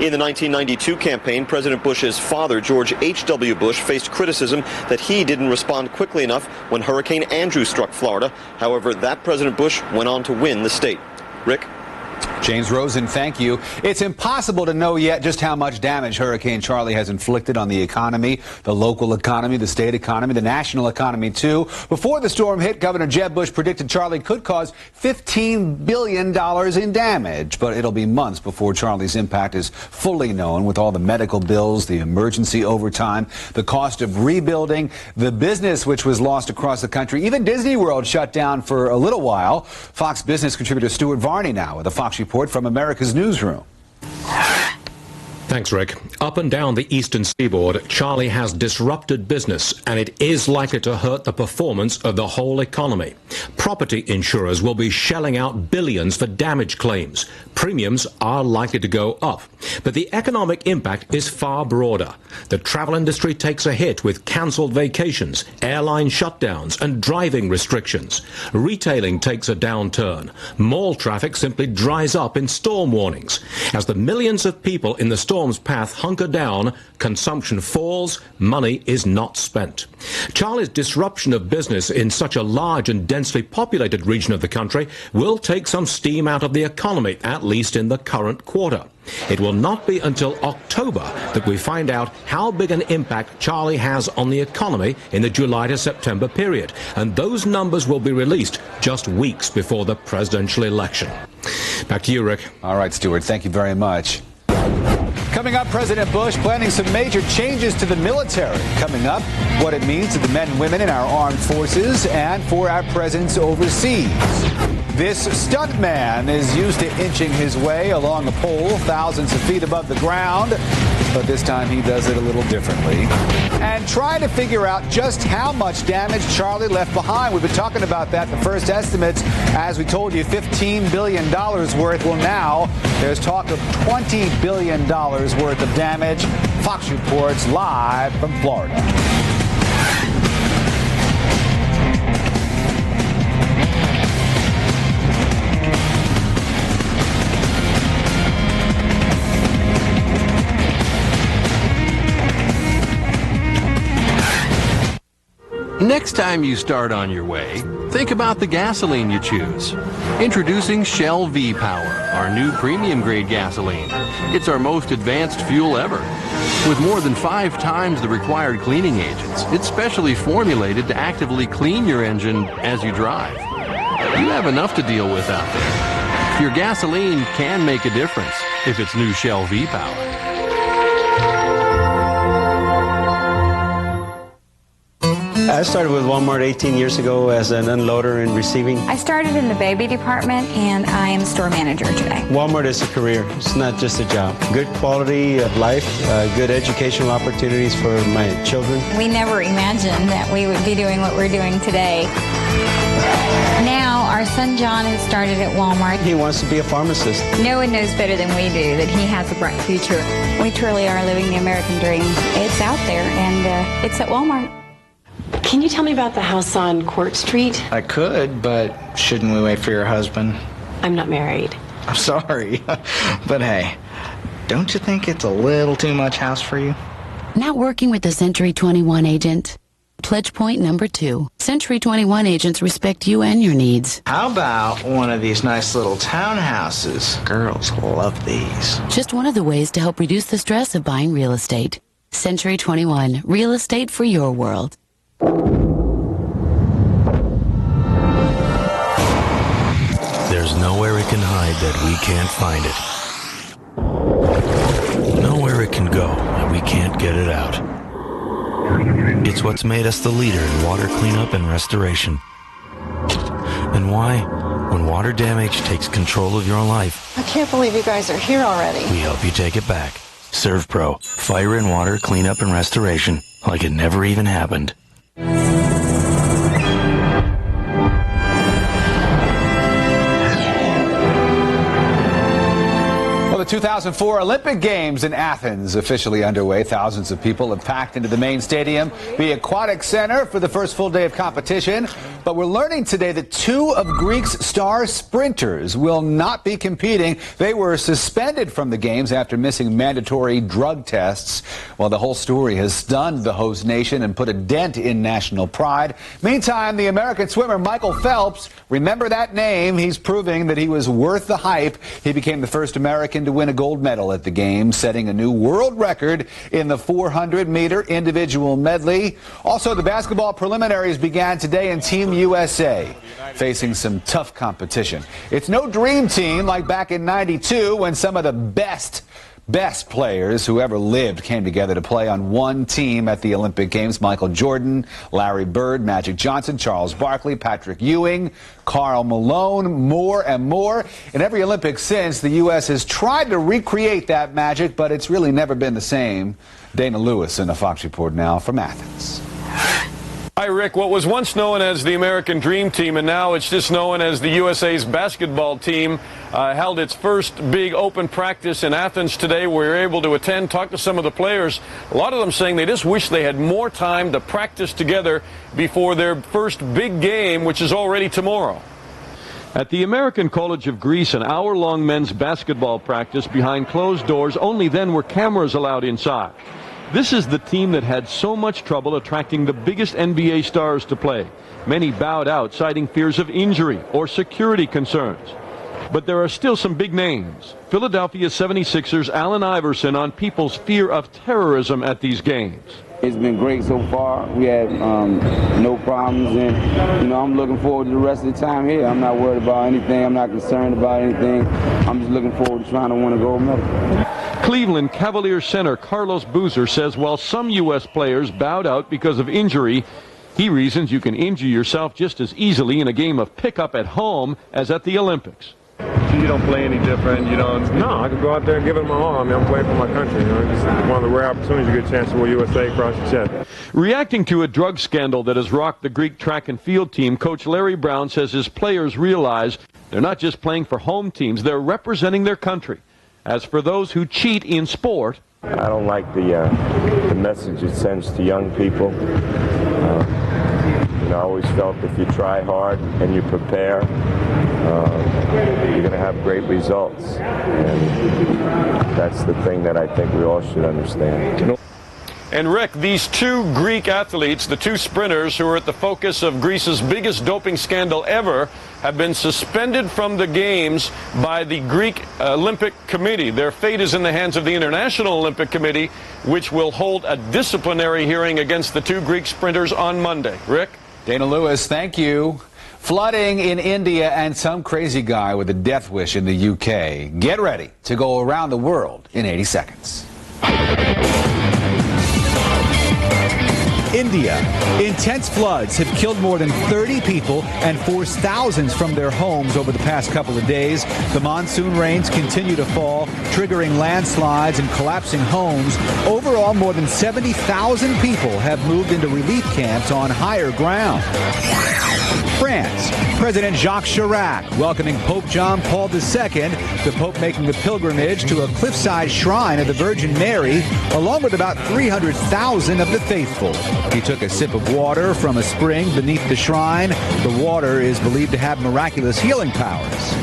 S14: In the 1992 campaign, President Bush's father, George H.W. Bush, faced criticism that he didn't respond quickly enough when Hurricane Andrew struck Florida. However, that President Bush went on to win the state. Rick?
S2: James Rosen, thank you. It's impossible to know yet just how much damage Hurricane Charley has inflicted on the economy, the local economy, the state economy, the national economy, too. Before the storm hit, Governor Jeb Bush predicted Charley could cause $15 billion in damage. But it'll be months before Charley's impact is fully known, with all the medical bills, the emergency overtime, the cost of rebuilding, the business which was lost across the country. Even Disney World shut down for a little while. Fox business contributor Stuart Varney now with the Fox Report from America's Newsroom.
S16: Thanks, Rick. Up and down the eastern seaboard, Charley has disrupted business, and it is likely to hurt the performance of the whole economy. Property insurers will be shelling out billions for damage claims. Premiums are likely to go up. But the economic impact is far broader. The travel industry takes a hit with cancelled vacations, airline shutdowns, and driving restrictions. Retailing takes a downturn. Mall traffic simply dries up in storm warnings. As the millions of people in the storm's path hunker down, consumption falls, money is not spent. Charley's disruption of business in such a large and densely populated region of the country will take some steam out of the economy, at least in the current quarter. It will not be until October that we find out how big an impact Charley has on the economy in the July to September period, and those numbers will be released just weeks before the presidential election. Back to you, Rick.
S2: All right, Stuart, thank you very much. Coming up, President Bush planning some major changes to the military. Coming up, what it means to the men and women in our armed forces and for our presence overseas. This stuntman is used to inching his way along a pole thousands of feet above the ground, but this time he does it a little differently. And trying to figure out just how much damage Charley left behind. We've been talking about that. The first estimates, as we told you, $15 billion worth. Well, now there's talk of $20 billion worth of damage. Fox reports live from Florida.
S4: Next time you start on your way, think about the gasoline you choose. Introducing Shell V-Power, our new premium grade gasoline. It's our most advanced fuel ever. With more than 5 times the required cleaning agents, it's specially formulated to actively clean your engine as you drive. You have enough to deal with out there. Your gasoline can make a difference if it's new Shell V-Power.
S17: I started with Walmart 18 years ago as an unloader and receiving.
S18: I started in the baby department, and I am store manager today.
S17: Walmart is a career. It's not just a job. Good quality of life, good educational opportunities for my children.
S18: We never imagined that we would be doing what we're doing today. Now, our son John has started at Walmart.
S17: He wants to be a pharmacist.
S18: No one knows better than we do that he has a bright future. We truly are living the American dream. It's out there, and it's at Walmart.
S19: Can you tell me about the house on Court Street?
S20: I could, but shouldn't we wait for your husband?
S19: I'm not married.
S20: I'm sorry, but hey, don't you think it's a little too much house for you?
S21: Not working with a Century 21 agent? Pledge point number 2. Century 21 agents respect you and your needs.
S20: How about one of these nice little townhouses? Girls love these.
S21: Just one of the ways to help reduce the stress of buying real estate. Century 21, real estate for your world.
S22: There's nowhere it can hide that we can't find it. Nowhere it can go that we can't get it out. It's what's made us the leader in water cleanup and restoration. And why, when water damage takes control of your life,
S19: I can't believe you guys are here already.
S22: we help you take it back. ServPro, fire and water cleanup and restoration, like it never even happened.
S2: Well, the 2004 Olympic Games in Athens officially underway. Thousands of people have packed into the main stadium, the Aquatic Center, for the first full day of competition. But we're learning today that 2 of Greece's star sprinters will not be competing. They were suspended from the Games after missing mandatory drug tests. Well, the whole story has stunned the host nation and put a dent in national pride. Meantime, the American swimmer Michael Phelps, remember that name, he's proving that he was worth the hype. He became the first American to win a gold medal at the Games, setting a new world record in the 400-meter individual medley. Also, the basketball preliminaries began today, in Team USA facing some tough competition. It's no dream team like back in '92 when some of the best players who ever lived came together to play on one team at the Olympic Games. Michael Jordan, Larry Bird, Magic Johnson, Charles Barkley, Patrick Ewing, Karl Malone, more and more. In every Olympics since, the U.S. has tried to recreate that magic, but it's really never been the same. Dana Lewis in a Fox Report now from Athens.
S1: Hi, Rick. What was once known as the American Dream Team, and now it's just known as the USA's basketball team, held its first big open practice in Athens today. We were able to attend, talk to some of the players. A lot of them saying they just wish they had more time to practice together before their first big game, which is already tomorrow. At the American College of Greece, an hour-long men's basketball practice behind closed doors. Only then were cameras allowed inside. This is the team that had so much trouble attracting the biggest NBA stars to play. Many bowed out, citing fears of injury or security concerns. But there are still some big names. Philadelphia 76ers Allen Iverson on people's fear of terrorism at these games.
S3: It's been great so far. We had no problems, and I'm looking forward to the rest of the time here. I'm not worried about anything. I'm not concerned about anything. I'm just looking forward to trying to win a gold medal.
S1: Cleveland Cavaliers center Carlos Boozer says while some U.S. players bowed out because of injury, he reasons you can injure yourself just as easily in a game of pickup at home as at the Olympics.
S5: You don't play any different. No, I could go out there and give it my all. I mean, I'm playing for my country. It's one of the rare opportunities you get a chance to wear USA across your chest.
S1: Reacting to a drug scandal that has rocked the Greek track and field team, Coach Larry Brown says his players realize they're not just playing for home teams, they're representing their country. As for those who cheat in sport,
S5: I don't like the message it sends to young people. I always felt if you try hard and you prepare, you're going to have great results. And that's the thing that I think we all should understand.
S1: And Rick, these two Greek athletes, the two sprinters who are at the focus of Greece's biggest doping scandal ever, have been suspended from the games by the Greek Olympic Committee. Their fate is in the hands of the International Olympic Committee, which will hold a disciplinary hearing against the two Greek sprinters on Monday. Rick?
S2: Dana Lewis, thank you. Flooding in India and some crazy guy with a death wish in the UK. Get ready to go around the world in 80 seconds. India. Intense floods have killed more than 30 people and forced thousands from their homes over the past couple of days. The monsoon rains continue to fall, triggering landslides and collapsing homes. Overall, more than 70,000 people have moved into relief camps on higher ground. France. President Jacques Chirac welcoming Pope John Paul II, the Pope making a pilgrimage to a cliffside shrine of the Virgin Mary, along with about 300,000 of the faithful. He took a sip of water from a spring beneath the shrine. The water is believed to have miraculous healing powers.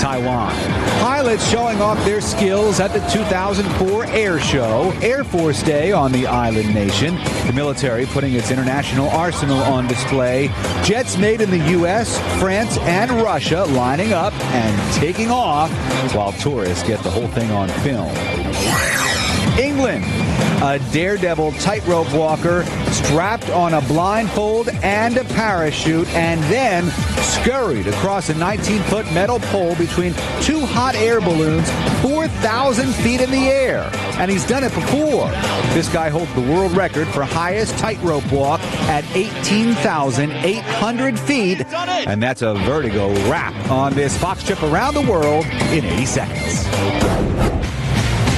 S2: Taiwan. Pilots showing off their skills at the 2004 Air Show, Air Force Day on the island nation. The military putting its international arsenal on display. Jets made in the U.S., France, and Russia lining up and taking off while tourists get the whole thing on film. England. A daredevil tightrope walker strapped on a blindfold and a parachute and then scurried across a 19-foot metal pole between two hot air balloons 4,000 feet in the air. And he's done it before. This guy holds the world record for highest tightrope walk at 18,800 feet. And that's a vertigo wrap on this Fox trip around the world in 80 seconds.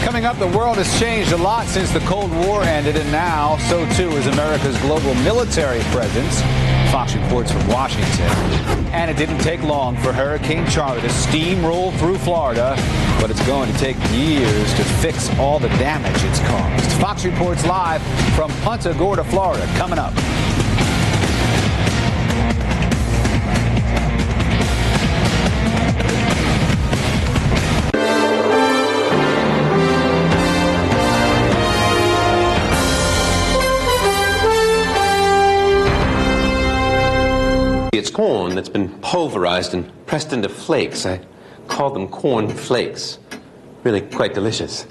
S2: Coming up, the world has changed a lot since the Cold War ended, and now so too is America's global military presence. Fox reports from Washington. And it didn't take long for Hurricane Charley to steamroll through Florida, but it's going to take years to fix all the damage it's caused. Fox reports live from Punta Gorda, Florida, coming up.
S23: It's corn that's been pulverized and pressed into flakes. I call them corn flakes. Really quite delicious.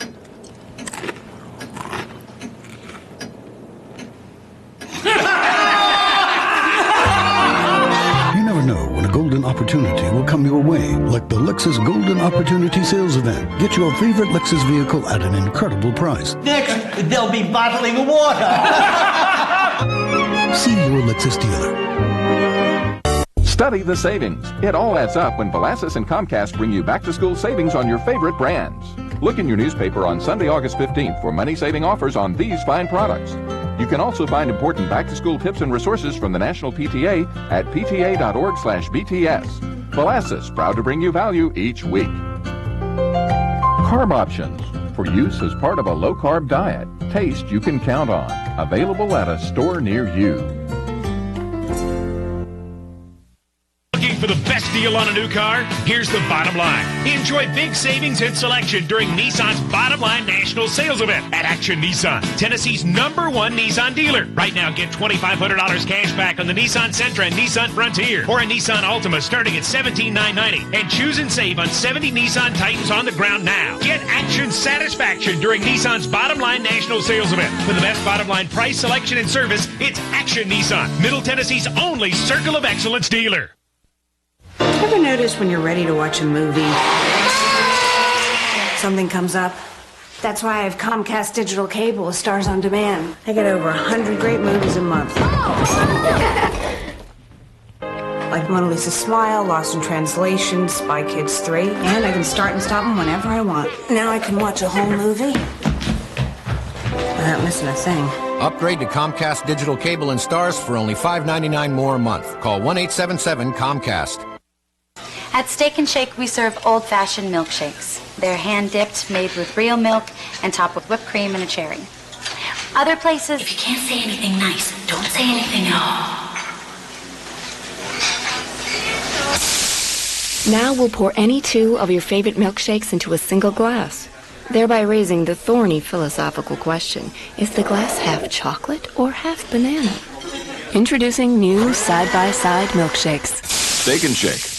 S24: You never know when a golden opportunity will come your way, like the Lexus Golden Opportunity Sales Event. Get your favorite Lexus vehicle at an incredible price.
S25: Next, they'll be bottling water.
S24: See your Lexus dealer.
S27: Study the savings. It all adds up when Velasas and Comcast bring you back-to-school savings on your favorite brands. Look in your newspaper on Sunday, August 15th for money-saving offers on these fine products. You can also find important back-to-school tips and resources from the National PTA at pta.org/BTS. Molasses, proud to bring you value each week. Carb options, for use as part of a low-carb diet. Taste you can count on. Available at a store near you.
S6: Looking for the best deal on a new car? Here's the bottom line. Enjoy big savings and selection during Nissan's Bottom Line National Sales Event at Action Nissan, Tennessee's #1 Nissan dealer. Right now, get $2,500 cash back on the Nissan Sentra and Nissan Frontier, or a Nissan Altima starting at $17,990. And choose and save on 70 Nissan Titans on the ground now. Get action satisfaction during Nissan's Bottom Line National Sales Event. For the best bottom line price, selection, and service, it's Action Nissan, Middle Tennessee's only Circle of Excellence dealer.
S7: Ever notice when you're ready to watch a movie, something comes up? That's why I have Comcast Digital Cable with Stars on Demand. I get over 100 great movies a month. Like Mona Lisa's Smile, Lost in Translation, Spy Kids 3, and I can start and stop them whenever I want. Now I can watch a whole movie without missing a thing.
S8: Upgrade to Comcast Digital Cable and Stars for only $5.99 more a month. Call 1-877-COMCAST.
S9: At Steak and Shake, we serve old-fashioned milkshakes. They're hand-dipped, made with real milk, and topped with whipped cream and a cherry. Other places...
S10: If you can't say anything nice, don't say anything at all.
S11: Now we'll pour any two of your favorite milkshakes into a single glass, thereby raising the thorny philosophical question, is the glass half chocolate or half banana? Introducing new side-by-side milkshakes.
S2: Steak and Shake.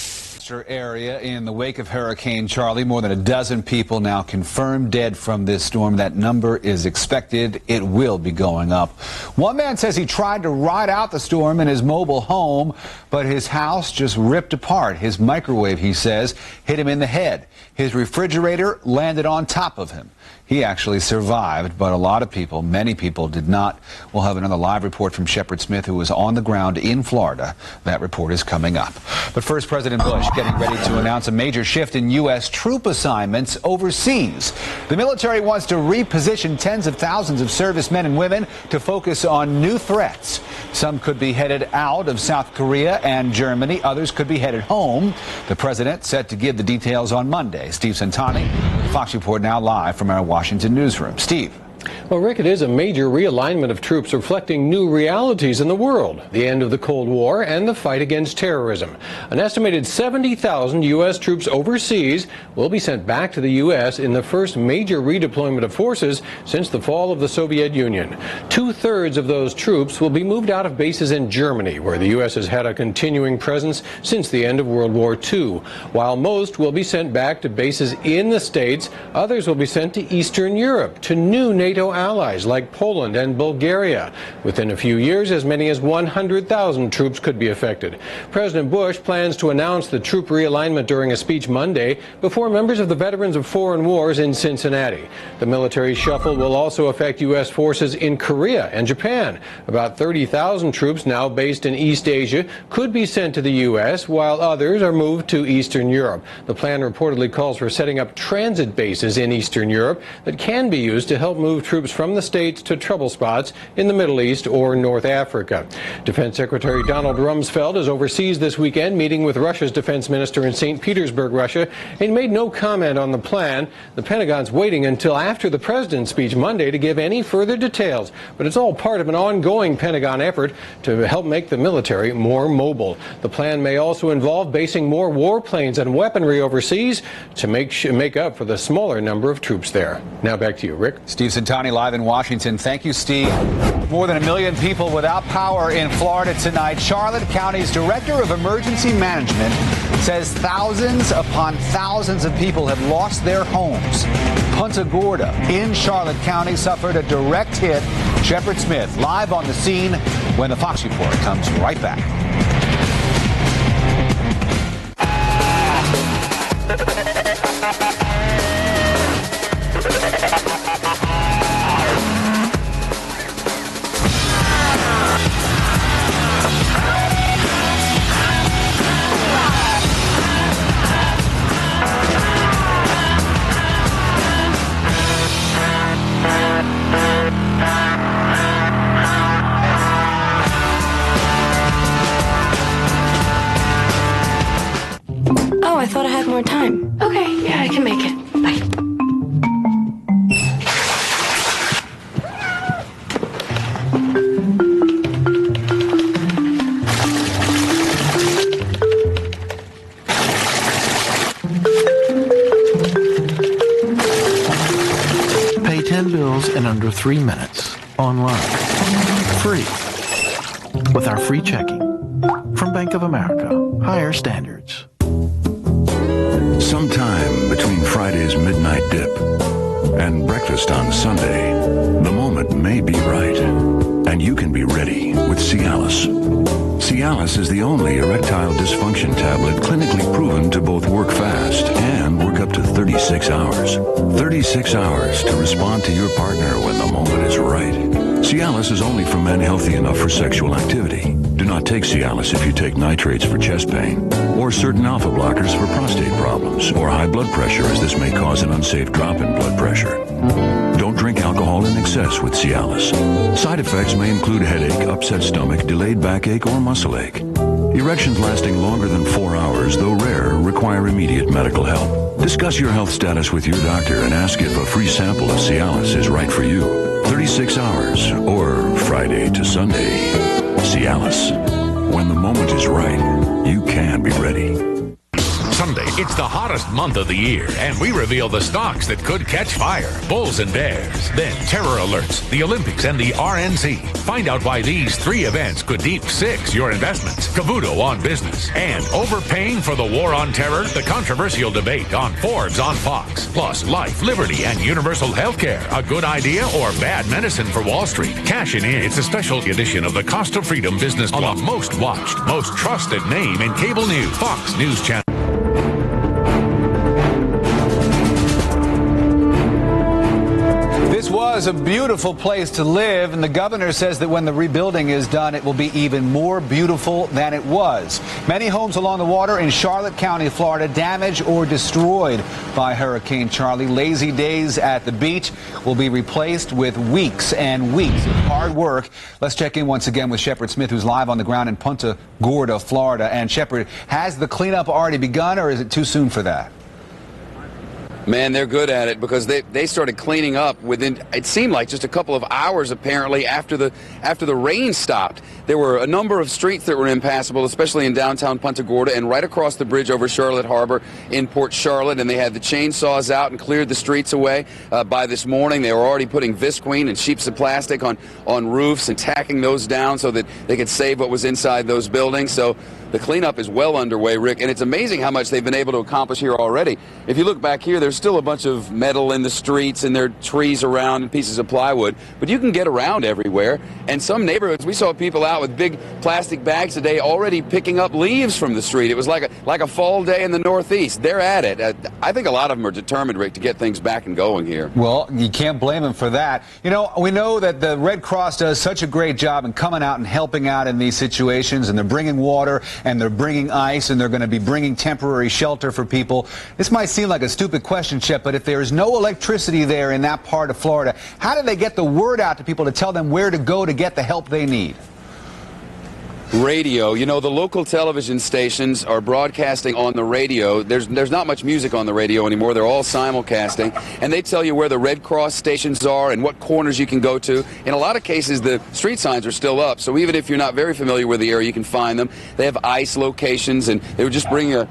S2: Area in the wake of Hurricane Charley. More than a dozen people now confirmed dead from this storm. That number is expected. It will be going up. One man says he tried to ride out the storm in his mobile home, but his house just ripped apart. His microwave, he says, hit him in the head. His refrigerator landed on top of him. He actually survived, but a lot of people, many people, did not. We'll have another live report from Shepard Smith, who was on the ground in Florida. That report is coming up. But first, President Bush getting ready to announce a major shift in U.S. troop assignments overseas. The military wants to reposition tens of thousands of servicemen and women to focus on new threats. Some could be headed out of South Korea and Germany. Others could be headed home. The president set to give the details on Monday. Steve Santani, Fox Report, now live from our Washington newsroom. Steve.
S26: Well, Rick, it is a major realignment of troops reflecting new realities in the world, the end of the Cold War and the fight against terrorism. An estimated 70,000 U.S. troops overseas will be sent back to the U.S. in the first major redeployment of forces since the fall of the Soviet Union. 2/3 of those troops will be moved out of bases in Germany, where the U.S. has had a continuing presence since the end of World War II. While most will be sent back to bases in the States, others will be sent to Eastern Europe, to new NATO allies like Poland and Bulgaria. Within a few years, as many as 100,000 troops could be affected. President Bush plans to announce the troop realignment during a speech Monday before members of the Veterans of Foreign Wars in Cincinnati. The military shuffle will also affect U.S. forces in Korea and Japan. About 30,000 troops now based in East Asia could be sent to the U.S., while others are moved to Eastern Europe. The plan reportedly calls for setting up transit bases in Eastern Europe that can be used to help move troops from the States to trouble spots in the Middle East or North Africa. Defense Secretary Donald Rumsfeld is overseas this weekend, meeting with Russia's defense minister in St. Petersburg, Russia, and made no comment on the plan. The Pentagon's waiting until after the president's speech Monday to give any further details, but it's all part of an ongoing Pentagon effort to help make the military more mobile. The plan may also involve basing more warplanes and weaponry overseas to make up for the smaller number of troops there. Now back to you, Rick.
S2: Steve Santani live in Washington. Thank you, Steve. More than 1 million people without power in Florida tonight. Charlotte County's Director of Emergency Management says thousands upon thousands of people have lost their homes. Punta Gorda in Charlotte County suffered a direct hit. Shepard Smith live on the scene when the Fox Report comes right back.
S19: I thought I had more time. Okay, yeah, I can make it. Bye.
S4: Pay 10 bills in under 3 minutes. Online. Free. With our free checking. From Bank of America. Higher standards.
S24: Sometime between Friday's midnight dip and breakfast on Sunday, the moment may be right, and you can be ready with Cialis. Cialis is the only erectile dysfunction tablet clinically proven to both work fast and work up to 36 hours. 36 hours to respond to your partner when the moment is right. Cialis is only for men healthy enough for sexual activity. Do not take Cialis if you take nitrates for chest pain, or certain alpha blockers for prostate problems, or high blood pressure, as this may cause an unsafe drop in blood pressure. Don't drink alcohol in excess with Cialis. Side effects may include headache, upset stomach, delayed backache, or muscle ache. Erections lasting longer than 4 hours, though rare, require immediate medical help. Discuss your health status with your doctor and ask if a free sample of Cialis is right for you. 36 hours, or Friday to Sunday. Cialis. When the moment is right, you can be ready.
S12: Sunday, it's the hottest month of the year, and we reveal the stocks that could catch fire. Bulls and bears, then terror alerts, the Olympics, and the RNC. Find out why these 3 events could deep six your investments. Cavuto on business. And overpaying for the war on terror, the controversial debate on Forbes on Fox. Plus, life, liberty, and universal health care. A good idea or bad medicine for Wall Street? Cashing in. It's a special edition of the Cost of Freedom Business Club. The most watched, most trusted name in cable news. Fox News Channel.
S2: This was a beautiful place to live, and the governor says that when the rebuilding is done, it will be even more beautiful than it was. Many homes along the water in Charlotte County, Florida, damaged or destroyed by Hurricane Charley. Lazy days at the beach will be replaced with weeks and weeks of hard work. Let's check in once again with Shepard Smith, who's live on the ground in Punta Gorda, Florida. And Shepard, has the cleanup already begun, or is it too soon for that?
S13: Man, they're good at it because they started cleaning up within, it seemed like just a couple of hours apparently after the rain stopped. There were a number of streets that were impassable, especially in downtown Punta Gorda and right across the bridge over Charlotte Harbor in Port Charlotte, and they had the chainsaws out and cleared the streets away. By this morning, they were already putting visqueen and sheets of plastic on roofs and tacking those down so that they could save what was inside those buildings. So the cleanup is well underway, Rick, and it's amazing how much they've been able to accomplish here already. If you look back here, there's still a bunch of metal in the streets and there are trees around and pieces of plywood, but you can get around everywhere. And some neighborhoods, we saw people out with big plastic bags today already picking up leaves from the street. It was like a fall day in the Northeast. They're at it. I think a lot of them are determined, Rick, to get things back and going here.
S2: Well, you can't blame them for that. You know, we know that the Red Cross does such a great job in coming out and helping out in these situations, and they're bringing water and they're bringing ice and they're going to be bringing temporary shelter for people. This might seem like a stupid question, Shep, but if there is no electricity there in that part of Florida, how do they get the word out to people to tell them where to go to get the help they need?
S13: Radio. You know, the local television stations are broadcasting on the radio. There's not much music on the radio anymore. They're all simulcasting, and they tell you where the Red Cross stations are and what corners you can go to. In a lot of cases, the street signs are still up, so even if you're not very familiar with the area, you can find them. They have ice locations, and they were just bringing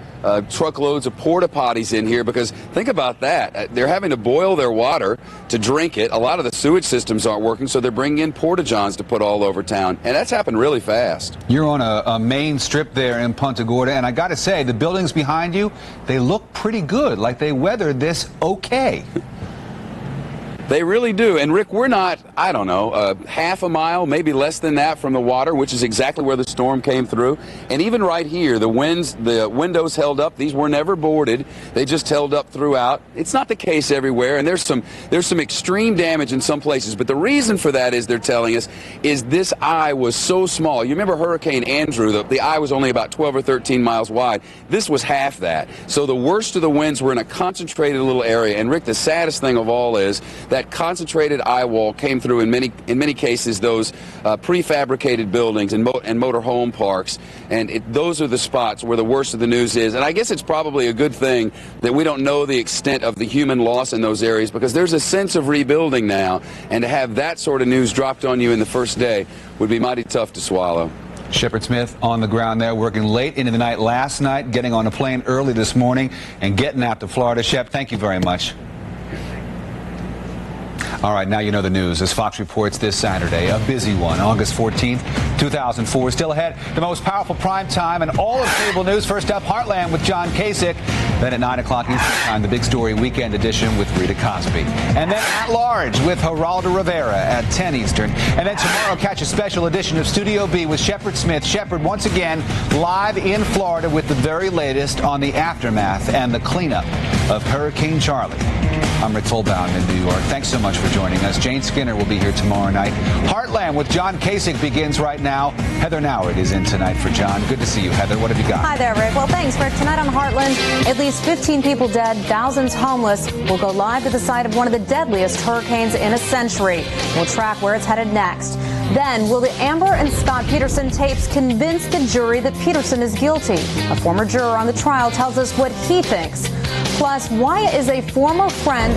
S13: truckloads of porta potties in here because think about that. They're having to boil their water to drink it. A lot of the sewage systems aren't working, so they're bringing in porta johns to put all over town, and that's happened really fast.
S2: You're on a main strip there in Punta Gorda, and I got to say, the buildings behind you, they look pretty good, like they weathered this okay.
S13: They really do. And, Rick, we're not, I don't know, half a mile, maybe less than that from the water, which is exactly where the storm came through. And even right here, the windows held up. These were never boarded. They just held up throughout. It's not the case everywhere, and there's some extreme damage in some places. But the reason for that is, they're telling us, is this eye was so small. You remember Hurricane Andrew, the eye was only about 12 or 13 miles wide. This was half that. So the worst of the winds were in a concentrated little area. And, Rick, the saddest thing of all is that that concentrated eye wall came through in many cases those prefabricated buildings and motor home parks, and those are the spots where the worst of the news is. And I guess it's probably a good thing that we don't know the extent of the human loss in those areas, because there's a sense of rebuilding now, and to have that sort of news dropped on you in the first day would be mighty tough to swallow.
S2: Shepard Smith on the ground there, working late into the night last night, getting on a plane early this morning, and getting out to Florida. Shep, thank you very much. All right, now you know the news. As Fox reports this Saturday, a busy one, August 14th, 2004. Still ahead, the most powerful prime time in all of cable news. First up, Heartland with John Kasich. Then at 9 o'clock Eastern Time, the Big Story Weekend Edition with Rita Cosby. And then At Large with Geraldo Rivera at 10 Eastern. And then tomorrow, catch a special edition of Studio B with Shepard Smith. Shepard, once again, live in Florida with the very latest on the aftermath and the cleanup of Hurricane Charley. I'm Rick Fulbaum in New York. Thanks so much for joining us. Jane Skinner will be here tomorrow night. Heartland with John Kasich begins right now. Heather Nauert is in tonight for John. Good to see you, Heather. What have you got?
S14: Hi there, Rick. Well, thanks, Rick. Tonight on Heartland, at least 15 people dead, thousands homeless. We'll go live to the site of one of the deadliest hurricanes in a century. We'll track where it's headed next. Then, will the Amber and Scott Peterson tapes convince the jury that Peterson is guilty? A former juror on the trial tells us what he thinks. Plus, why is a former friend